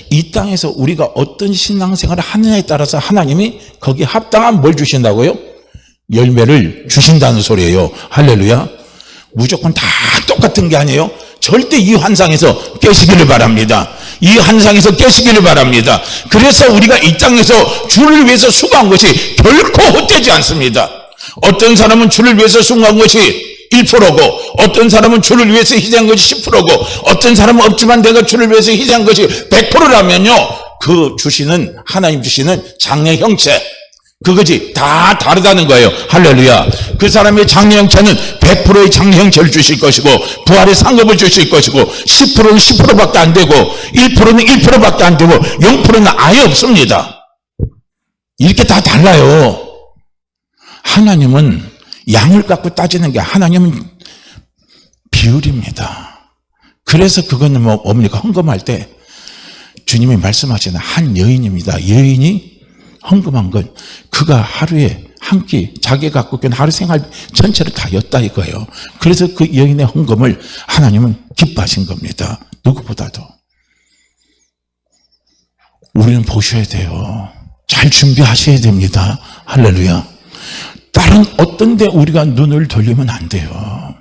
이 땅에서 우리가 어떤 신앙생활을 하느냐에 따라서 하나님이 거기에 합당한 뭘 주신다고요? 열매를 주신다는 소리예요. 할렐루야. 무조건 다 똑같은 게 아니에요. 절대 이 환상에서 깨시기를 바랍니다. 이 환상에서 깨시기를 바랍니다. 그래서 우리가 이 땅에서 주를 위해서 수고한 것이 결코 헛되지 않습니다. 어떤 사람은 주를 위해서 수고한 것이 1%고 어떤 사람은 주를 위해서 희생한 것이 10%고 어떤 사람은 없지만 내가 주를 위해서 희생한 것이 100%라면요 그 주시는 하나님 주시는 장래 형체 그것이 다 다르다는 거예요. 할렐루야. 그 사람의 장래 형체는 100%의 장래 형체를 주실 것이고 부활의 상급을 주실 것이고 10%는 10%밖에 안 되고 1%는 1%밖에 안 되고 0%는 아예 없습니다. 이렇게 다 달라요. 하나님은 양을 갖고 따지는 게 하나님은 비율입니다. 그래서 그거는 뭐 뭡니까? 헌금할 때 주님이 말씀하시는 한 여인입니다. 여인이 헌금한 건 그가 하루에 한 끼 자기가 갖고 있는 하루 생활 전체를 다 였다 이거예요. 그래서 그 여인의 헌금을 하나님은 기뻐하신 겁니다. 누구보다도. 우리는 보셔야 돼요. 잘 준비하셔야 됩니다. 할렐루야. 다른 어떤 데 우리가 눈을 돌리면 안 돼요.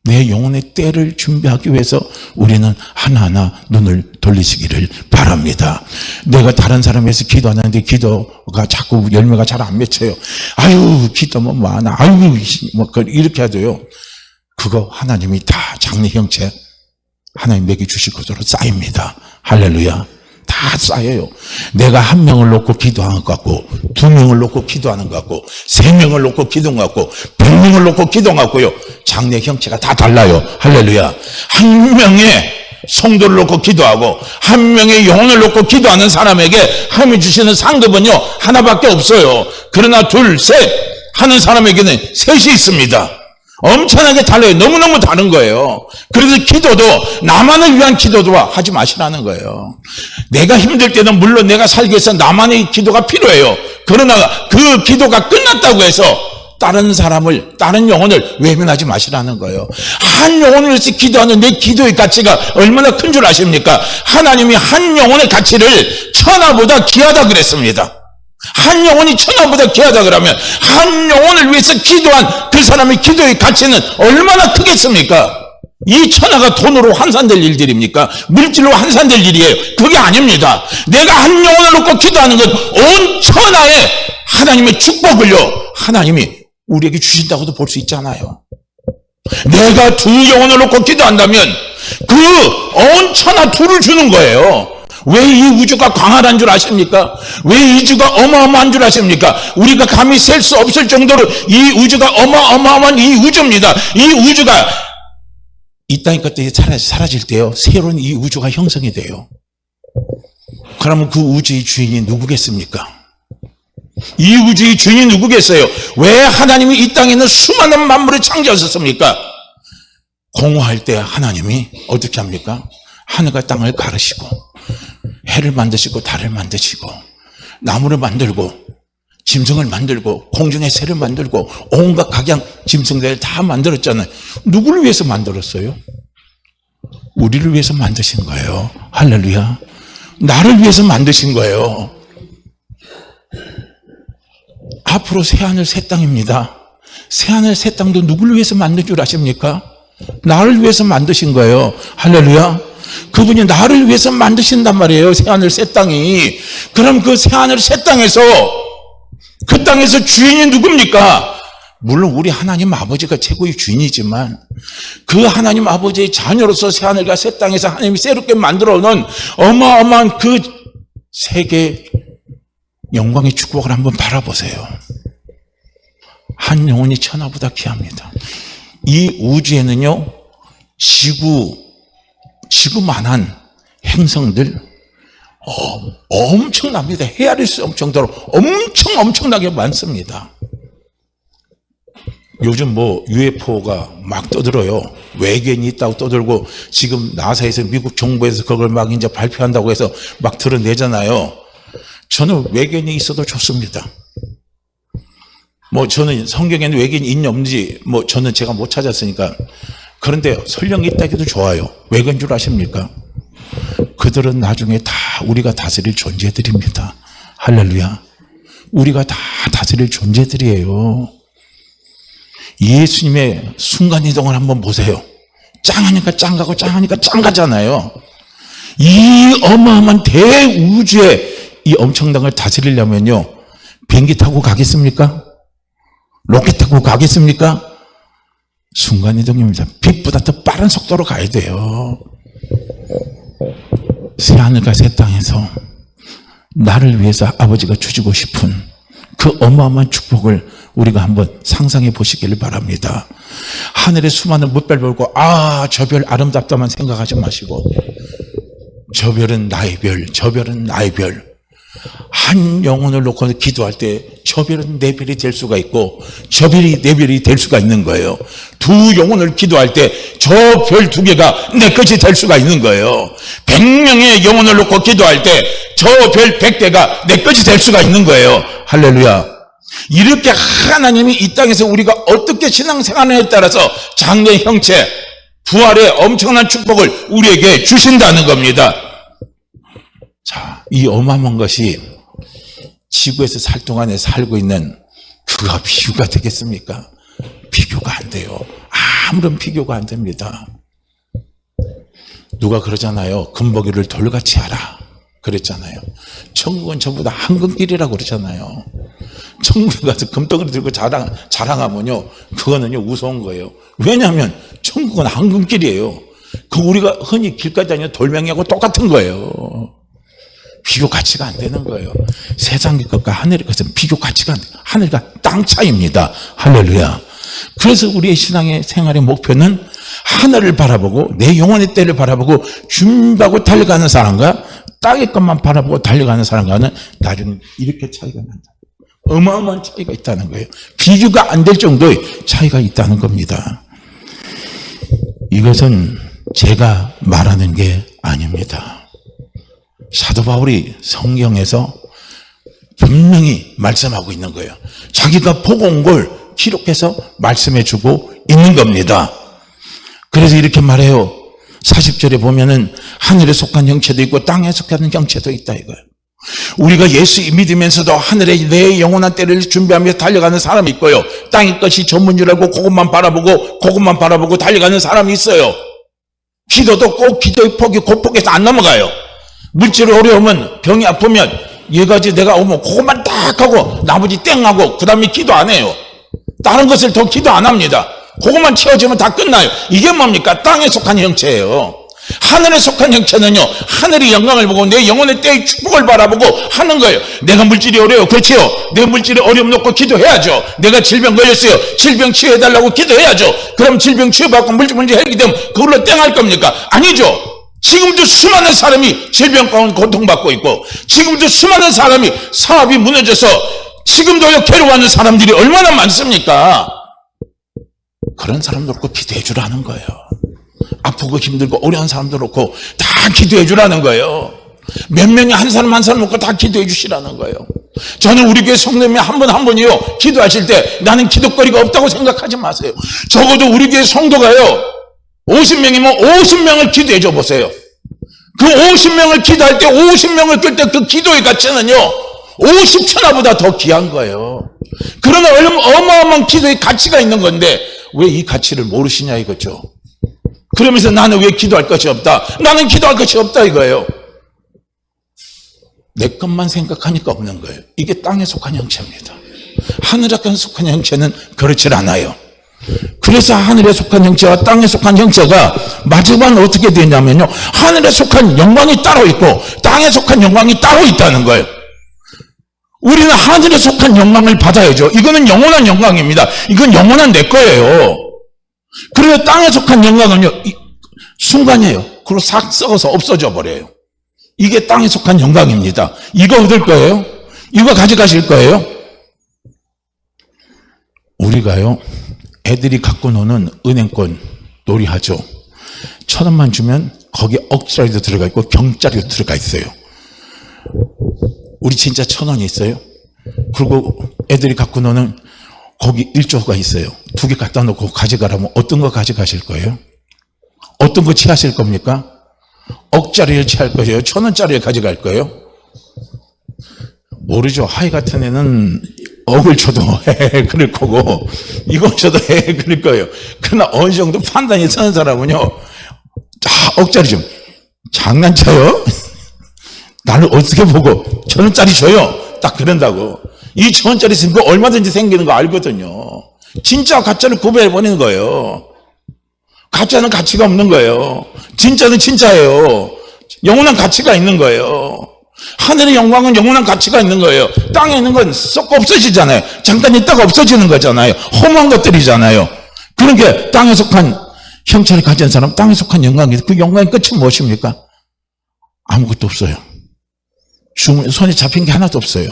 내 영혼의 때를 준비하기 위해서 우리는 하나하나 눈을 돌리시기를 바랍니다. 내가 다른 사람 위해서 기도하는데 기도가 자꾸 열매가 잘 안 맺혀요. 아유 기도면 많아. 아유 뭐 이렇게 하도요. 그거 하나님이 다 장래 형체 하나님 내게 주실 것으로 쌓입니다. 할렐루야. 다 쌓여요. 내가 한 명을 놓고 기도하는 것 같고 2명을 놓고 기도하는 것 같고 3명을 놓고 기도하는 것 같고 100명을 놓고 기도하는 것 같고요. 장래 형체가 다 달라요. 할렐루야. 한 명의 성도를 놓고 기도하고 한 명의 영혼을 놓고 기도하는 사람에게 하나님이 주시는 상급은요 하나밖에 없어요. 그러나 둘, 셋 하는 사람에게는 셋이 있습니다. 엄청나게 달라요. 너무너무 다른 거예요. 그래서 기도도 나만을 위한 기도도 하지 마시라는 거예요. 내가 힘들 때는 물론 내가 살기 위해서 나만의 기도가 필요해요. 그러나 그 기도가 끝났다고 해서 다른 사람을 다른 영혼을 외면하지 마시라는 거예요. 한 영혼을 위해서 기도하는 내 기도의 가치가 얼마나 큰 줄 아십니까? 하나님이 한 영혼의 가치를 천하보다 귀하다 그랬습니다. 한 영혼이 천하보다 귀하다 그러면 한 영혼을 위해서 기도한 그 사람의 기도의 가치는 얼마나 크겠습니까? 이 천하가 돈으로 환산될 일들입니까? 물질로 환산될 일이에요. 그게 아닙니다. 내가 한 영혼을 놓고 기도하는 건 온 천하에 하나님의 축복을요 하나님이 우리에게 주신다고도 볼 수 있잖아요. 내가 2 영혼을 놓고 기도한다면 그 온 천하 2를 주는 거예요. 왜 이 우주가 광활한 줄 아십니까? 왜 이 우주가 어마어마한 줄 아십니까? 우리가 감히 셀 수 없을 정도로 이 우주가 어마어마한 이 우주입니다. 이 우주가 이 땅의 것들이 사라질 때요 새로운 이 우주가 형성이 돼요. 그러면 그 우주의 주인이 누구겠습니까? 이 우주의 주인이 누구겠어요? 왜 하나님이 이 땅에 있는 수많은 만물을 창조하셨습니까? 공허할 때 하나님이 어떻게 합니까? 하늘과 땅을 가르시고 해를 만드시고 달을 만드시고 나무를 만들고 짐승을 만들고 공중의 새를 만들고 온갖 각양 짐승들을 다 만들었잖아요. 누구를 위해서 만들었어요? 우리를 위해서 만드신 거예요. 할렐루야. 나를 위해서 만드신 거예요. 앞으로 새하늘 새 땅입니다. 새하늘 새 땅도 누구를 위해서 만든 줄 아십니까? 나를 위해서 만드신 거예요. 할렐루야. 그분이 나를 위해서 만드신단 말이에요. 새하늘 새 땅이. 그럼 그 새하늘 새 땅에서 그 땅에서 주인이 누굽니까? 물론 우리 하나님 아버지가 최고의 주인이지만 그 하나님 아버지의 자녀로서 새하늘과 새 땅에서 하나님이 새롭게 만들어 놓은 어마어마한 그 세계 영광의 축복을 한번 바라보세요. 한 영혼이 천하보다 귀합니다. 이 우주에는요 지구만한 행성들 엄청납니다. 헤아릴 수 없을 정도로 엄청나게 많습니다. 요즘 뭐 UFO가 막 떠들어요. 외계인이 있다고 떠들고 지금 나사에서 미국 정부에서 그걸 막 이제 발표한다고 해서 막 드러내잖아요. 저는 외계인이 있어도 좋습니다. 뭐 저는 성경에는 외계인이 있는지 없는지 뭐 저는 제가 못 찾았으니까 그런데 설령 있다 해도 좋아요. 왜 그런 줄 아십니까? 그들은 나중에 다 우리가 다스릴 존재들입니다. 할렐루야. 우리가 다 다스릴 존재들이에요. 예수님의 순간이동을 한번 보세요. 짱하니까 짱가고 짱하니까 짱가잖아요. 이 어마어마한 대우주에 이 엄청난 걸 다스리려면요, 비행기 타고 가겠습니까? 로켓 타고 가겠습니까? 순간이동입니다. 빛보다 더 빠른 속도로 가야 돼요. 새하늘과 새 땅에서 나를 위해서 아버지가 주시고 싶은 그 어마어마한 축복을 우리가 한번 상상해 보시기를 바랍니다. 하늘의 수많은 물별 보고 저 별 아름답다만 생각하지 마시고, 저 별은 나의 별, 저 별은 나의 별. 한 영혼을 놓고 기도할 때 저 별은 내 별이 될 수가 있고 저 별이 내 별이 될 수가 있는 거예요. 두 영혼을 기도할 때 저 별 두 개가 내 것이 될 수가 있는 거예요. 100명의 영혼을 놓고 기도할 때 저 별 100개가 내 것이 될 수가 있는 거예요. 할렐루야. 이렇게 하나님이 이 땅에서 우리가 어떻게 신앙생활에 따라서 장래 형체, 부활의 엄청난 축복을 우리에게 주신다는 겁니다. 자, 이 어마어마한 것이 지구에서 살 동안에 살고 있는 그가 비교가 되겠습니까? 비교가 안 돼요. 아무런 비교가 안 됩니다. 누가 그러잖아요. 금보기를 돌같이 하라 그랬잖아요. 천국은 전부 다 황금길이라고 그러잖아요. 천국에 가서 금덩어리 들고 자랑하면요, 그거는요 우스운 거예요. 왜냐하면 천국은 황금길이에요. 그 우리가 흔히 길가에 다니는 돌멩이하고 똑같은 거예요. 비교 가치가 안 되는 거예요. 세상의 것과 하늘의 것은 비교 가치가 안 돼요. 하늘과 땅 차이입니다. 할렐루야. 그래서 우리의 신앙의 생활의 목표는 하늘을 바라보고 내 영혼의 때를 바라보고 준비하고 달려가는 사람과 땅의 것만 바라보고 달려가는 사람과는 나중에 이렇게 차이가 난다. 어마어마한 차이가 있다는 거예요. 비교가 안 될 정도의 차이가 있다는 겁니다. 이것은 제가 말하는 게 아닙니다. 사도 바울이 성경에서 분명히 말씀하고 있는 거예요. 자기가 보고 온 걸 기록해서 말씀해 주고 있는 겁니다. 그래서 이렇게 말해요. 40절에 보면은 하늘에 속한 형체도 있고 땅에 속한 형체도 있다 이거예요. 우리가 예수 믿으면서도 하늘에 내 영원한 때를 준비하며 달려가는 사람이 있고요, 땅의 것이 전부인 줄 알고 그것만 바라보고 달려가는 사람이 있어요. 기도도 꼭 기도의 폭이 그 폭에서 안 넘어가요. 물질이 어려우면, 병이 아프면 얘가지 내가 오면 그것만 딱 하고 나머지 땡 하고 그 다음에 기도 안 해요. 다른 것을 더 기도 안 합니다. 그것만 채워지면 다 끝나요. 이게 뭡니까? 땅에 속한 형체예요. 하늘에 속한 형체는요, 하늘의 영광을 보고 내 영혼의 때의 축복을 바라보고 하는 거예요. 내가 물질이 어려워요. 그렇지요. 내 물질에 어려움 놓고 기도해야죠. 내가 질병 걸렸어요. 질병 치유해달라고 기도해야죠. 그럼 질병 치유받고 물질 해결이 되면 그걸로 땡할 겁니까? 아니죠. 지금도 수많은 사람이 질병 가운데 고통받고 있고, 지금도 수많은 사람이 사업이 무너져서 지금도 괴로워하는 사람들이 얼마나 많습니까? 그런 사람들 놓고 기도해 주라는 거예요. 아프고 힘들고 어려운 사람들 놓고 다 기도해 주라는 거예요. 몇 명이 한 사람 놓고 다 기도해 주시라는 거예요. 저는 우리 교회 성도님이 한 분이요, 기도하실 때 나는 기도거리가 없다고 생각하지 마세요. 적어도 우리 교회 성도가요, 50명이면 50명을 기도해 줘 보세요. 그 50명을 기도할 때 50명을 끌 때 그 기도의 가치는요 50천하보다 더 귀한 거예요. 그러나 어마어마한 기도의 가치가 있는 건데 왜 이 가치를 모르시냐 이거죠. 그러면서 나는 왜 기도할 것이 없다, 나는 기도할 것이 없다 이거예요. 내 것만 생각하니까 없는 거예요. 이게 땅에 속한 형체입니다. 하늘에 속한 형체는 그렇지 않아요. 그래서 하늘에 속한 형체와 땅에 속한 형체가 마지막은 어떻게 되냐면요, 하늘에 속한 영광이 따로 있고 땅에 속한 영광이 따로 있다는 거예요. 우리는 하늘에 속한 영광을 받아야죠. 이거는 영원한 영광입니다. 이건 영원한 내 거예요. 그리고 땅에 속한 영광은요, 순간이에요. 그리고 싹 썩어서 없어져 버려요. 이게 땅에 속한 영광입니다. 이거 얻을 거예요? 이거 가져가실 거예요? 우리가요, 애들이 갖고 노는 은행권 놀이하죠. 1,000원만 주면 거기에 억짜리도 들어가 있고 병짜리도 들어가 있어요. 우리 진짜 1,000원이 있어요. 그리고 애들이 갖고 노는 거기 1조가 있어요. 2개 갖다 놓고 가져가라면 어떤 거 가져가실 거예요? 어떤 거 취하실 겁니까? 억짜리를 취할 거예요? 1,000원짜리를 가져갈 거예요? 모르죠. 하이 같은 애는 억을 줘도 그럴 거고, 이걸 줘도 그럴 거예요. 그러나 어느 정도 판단이 서는 사람은요, 억짜리 좀 장난쳐요? 나를 어떻게 보고 1,000원짜리 줘요? 딱 그런다고. 이 1,000원짜리 쓰는 거 얼마든지 생기는 거 알거든요. 진짜 가짜를 구별해버리는 거예요. 가짜는 가치가 없는 거예요. 진짜는 진짜예요. 영원한 가치가 있는 거예요. 하늘의 영광은 영원한 가치가 있는 거예요. 땅에 있는 건 썩 없어지잖아요. 잠깐 있다가 없어지는 거잖아요. 허무한 것들이잖아요. 그러니까 땅에 속한 형체를 가진 사람, 땅에 속한 영광이, 그 영광의 끝은 무엇입니까? 아무것도 없어요. 손에 잡힌 게 하나도 없어요.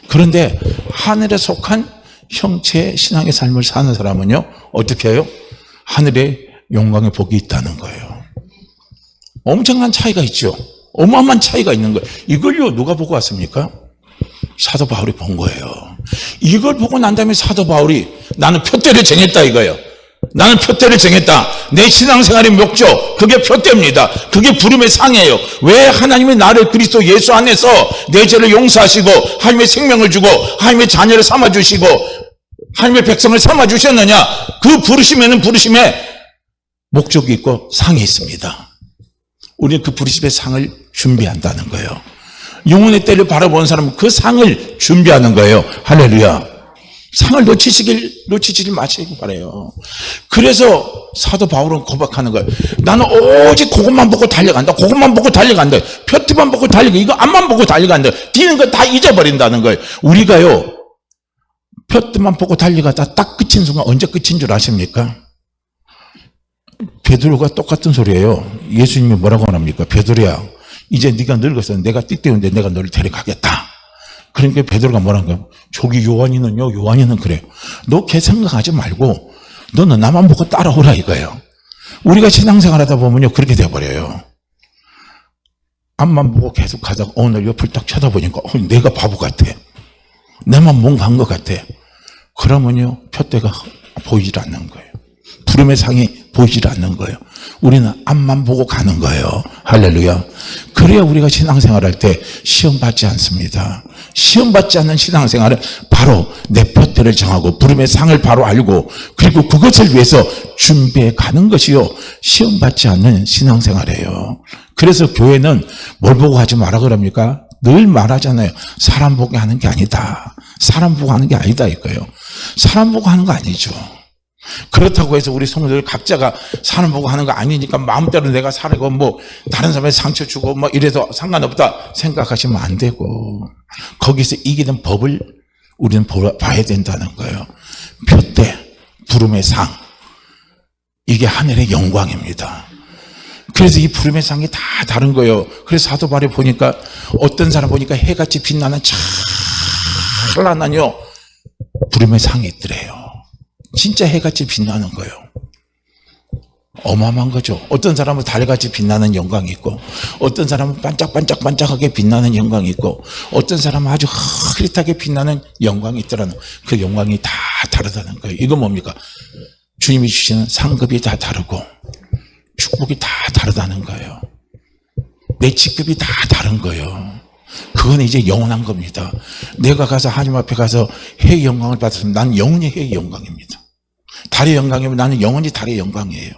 그런데 하늘에 속한 형체의 신앙의 삶을 사는 사람은요, 어떻게 해요? 하늘의 영광의 복이 있다는 거예요. 엄청난 차이가 있죠. 어마어마한 차이가 있는 거예요. 이걸요, 누가 보고 왔습니까? 사도 바울이 본 거예요. 이걸 보고 난 다음에 사도 바울이 나는 표대를 정했다 이거예요. 나는 표대를 정했다. 내 신앙생활의 목적, 그게 표대입니다. 그게 부름의 상이에요. 왜 하나님이 나를 그리스도 예수 안에서 내 죄를 용서하시고 하나님의 생명을 주고 하나님의 자녀를 삼아주시고 하나님의 백성을 삼아주셨느냐? 그 부르심에는 부르심에 목적이 있고 상이 있습니다. 우리는 그 부르심의 상을 준비한다는 거예요. 영혼의 때를 바라보는 사람은 그 상을 준비하는 거예요. 할렐루야. 상을 놓치지 마시기 바라요. 그래서 사도 바울은 고백하는 거예요. 나는 오직 그것만 보고 달려간다. 그것만 보고 달려간다. 표티만 보고 달려간다. 이거 앞만 보고 달려간다. 뒤는 거 다 잊어버린다는 거예요. 우리가요, 표티만 보고 달려가다 딱 끝인 순간 언제 끝인 줄 아십니까? 베드로가 똑같은 소리예요. 예수님이 뭐라고 합니까? 베드로야, 이제 네가 늙어서 내가 띠띠운데 내가 너를 데려가겠다. 그러니까 베드로가 뭐라는 거예요? 저기 요한이는 그래요. 너 걔 생각하지 말고 너는 나만 보고 따라오라 이거예요. 우리가 신앙생활 하다 보면요, 그렇게 돼버려요. 앞만 보고 계속 가다가 오늘 옆을 딱 쳐다보니까 내가 바보 같아. 내만 뭔가 한 것 같아. 그러면요, 표대가 보이질 않는 거예요. 부름의 상이 보이질 않는 거예요. 우리는 앞만 보고 가는 거예요. 할렐루야. 그래야 우리가 신앙생활할 때 시험 받지 않습니다. 시험 받지 않는 신앙생활은 바로 내 표대를 정하고 부름의 상을 바로 알고 그리고 그것을 위해서 준비해 가는 것이요, 시험 받지 않는 신앙생활이에요. 그래서 교회는 뭘 보고 하지 마라 그럽니까? 늘 말하잖아요. 사람 보고 하는 게 아니다. 사람 보고 하는 게 아니다 이거예요. 사람 보고 하는 거 아니죠. 그렇다고 해서 우리 성도들 각자가 사람 보고 하는 거 아니니까 마음대로 내가 살고 뭐 다른 사람에 상처 주고 뭐 이래도 상관없다 생각하시면 안 되고, 거기서 이기는 법을 우리는 봐야 된다는 거예요. 표대, 부름의 상, 이게 하늘의 영광입니다. 그래서 이 부름의 상이 다 다른 거예요. 그래서 사도 바울에 보니까 어떤 사람 보니까 해같이 빛나는 찬란한요 부름의 상이 있더래요. 진짜 해같이 빛나는 거예요. 어마어마한 거죠. 어떤 사람은 달같이 빛나는 영광이 있고, 어떤 사람은 반짝반짝반짝하게 빛나는 영광이 있고, 어떤 사람은 아주 흐릿하게 빛나는 영광이 있더라는, 그 영광이 다 다르다는 거예요. 이건 뭡니까? 주님이 주시는 상급이 다 다르고 축복이 다 다르다는 거예요. 내 직급이 다 다른 거예요. 그건 이제 영원한 겁니다. 내가 가서 하나님 앞에 가서 해의 영광을 받았으면 나는 영원히 해의 영광입니다. 달의 영광이면 나는 영원히 달의 영광이에요.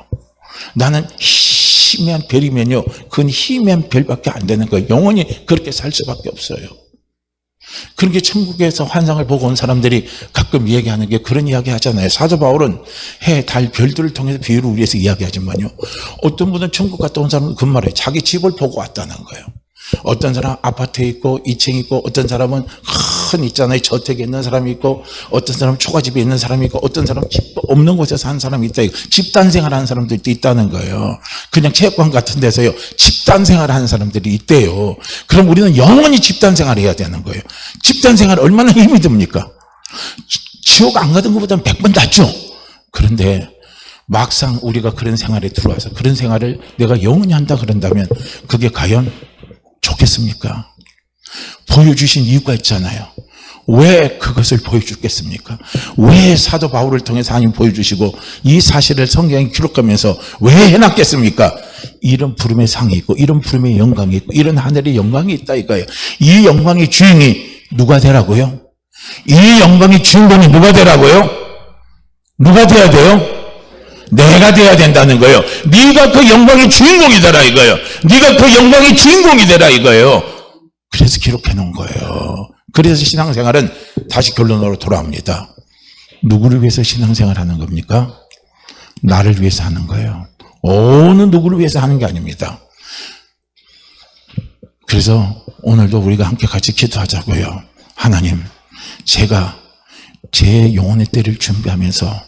나는 희미한 별이면요, 그건 희미한 별밖에 안 되는 거예요. 영원히 그렇게 살 수밖에 없어요. 그렇게 천국에서 환상을 보고 온 사람들이 가끔 이야기하는 게 그런 이야기 하잖아요. 사도 바울은 해, 달, 별들을 통해서 비유를 위해서 이야기하지만요, 어떤 분은 천국 갔다 온 사람은 그 말이에요. 자기 집을 보고 왔다는 거예요. 어떤 사람은 아파트에 있고 2층 있고, 어떤 사람은 큰 있잖아요, 저택에 있는 사람이 있고, 어떤 사람은 초가집에 있는 사람이 있고, 어떤 사람은 집 없는 곳에 사는 사람이 있다. 집단생활 하는 사람들도 있다는 거예요. 그냥 체육관 같은 데서요 집단생활 하는 사람들이 있대요. 그럼 우리는 영원히 집단생활 해야 되는 거예요. 집단생활 얼마나 힘이 듭니까? 지옥 안 가던 것보다는 100번 낫죠. 그런데 막상 우리가 그런 생활에 들어와서 그런 생활을 내가 영원히 한다 그런다면 그게 과연 좋겠습니까? 보여주신 이유가 있잖아요. 왜 그것을 보여주겠습니까? 왜 사도 바울을 통해서 하나님 보여주시고 이 사실을 성경에 기록하면서 왜 해놨겠습니까? 이런 부름의 상이 있고 이런 부름의 영광이 있고 이런 하늘의 영광이 있다 이거예요. 이 영광의 주인이 누가 되라고요? 이 영광의 주인공이 누가 되라고요? 누가 돼야 돼요? 내가 돼야 된다는 거예요. 네가 그 영광의 주인공이 되라 이거예요. 네가 그 영광의 주인공이 되라 이거예요. 그래서 기록해 놓은 거예요. 그래서 신앙생활은 다시 결론으로 돌아옵니다. 누구를 위해서 신앙생활 하는 겁니까? 나를 위해서 하는 거예요. 어느 누구를 위해서 하는 게 아닙니다. 그래서 오늘도 우리가 함께 같이 기도하자고요. 하나님, 제가 제 영혼의 때를 준비하면서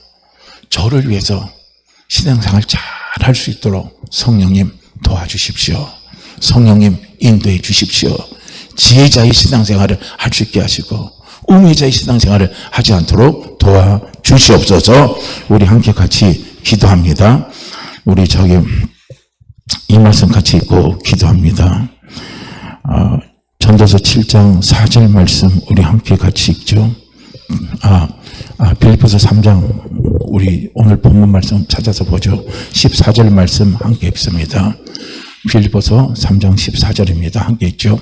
저를 위해서 신앙생활 잘 할 수 있도록 성령님 도와주십시오. 성령님 인도해 주십시오. 지혜자의 신앙생활을 할 수 있게 하시고 우매자의 신앙생활을 하지 않도록 도와주시옵소서. 우리 함께 같이 기도합니다. 우리 이 말씀 같이 읽고 기도합니다. 전도서 7장 4절 말씀 우리 함께 같이 읽죠. 빌립보서 3장 우리 오늘 본문 말씀 찾아서 보죠. 14절 말씀 함께 읽습니다. 빌립보서 3장 14절입니다. 함께 읽죠.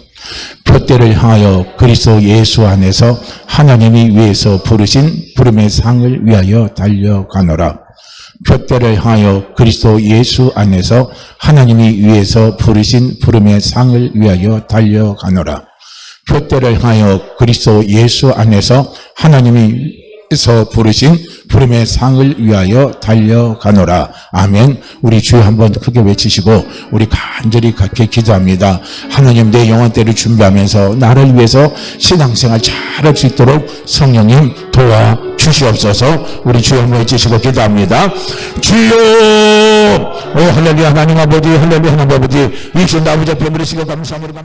표대를 향하여 그리스도 예수 안에서 하나님이 위에서 부르신 부름의 상을 위하여 달려가노라. 표대를 향하여 그리스도 예수 안에서 하나님이 위에서 부르신 부름의 상을 위하여 달려가노라. 표대를 향하여 그리스도 예수 안에서 하나님이 위에서 부르신 부름의 상을 위하여 달려가노라. 아멘. 우리 주여 한번 크게 외치시고 우리 간절히 같이 기도합니다. 하나님, 내 영혼 때를 준비하면서 나를 위해서 신앙생활 잘할 수 있도록 성령님 도와주시옵소서. 우리 주여 한번 외치시고 기도합니다. 주여, 오 할렐루야. 하나님 아버지, 할렐루야. 하나님 아버지, 이 시간 아버지 앞에 부르시고 감사합니다.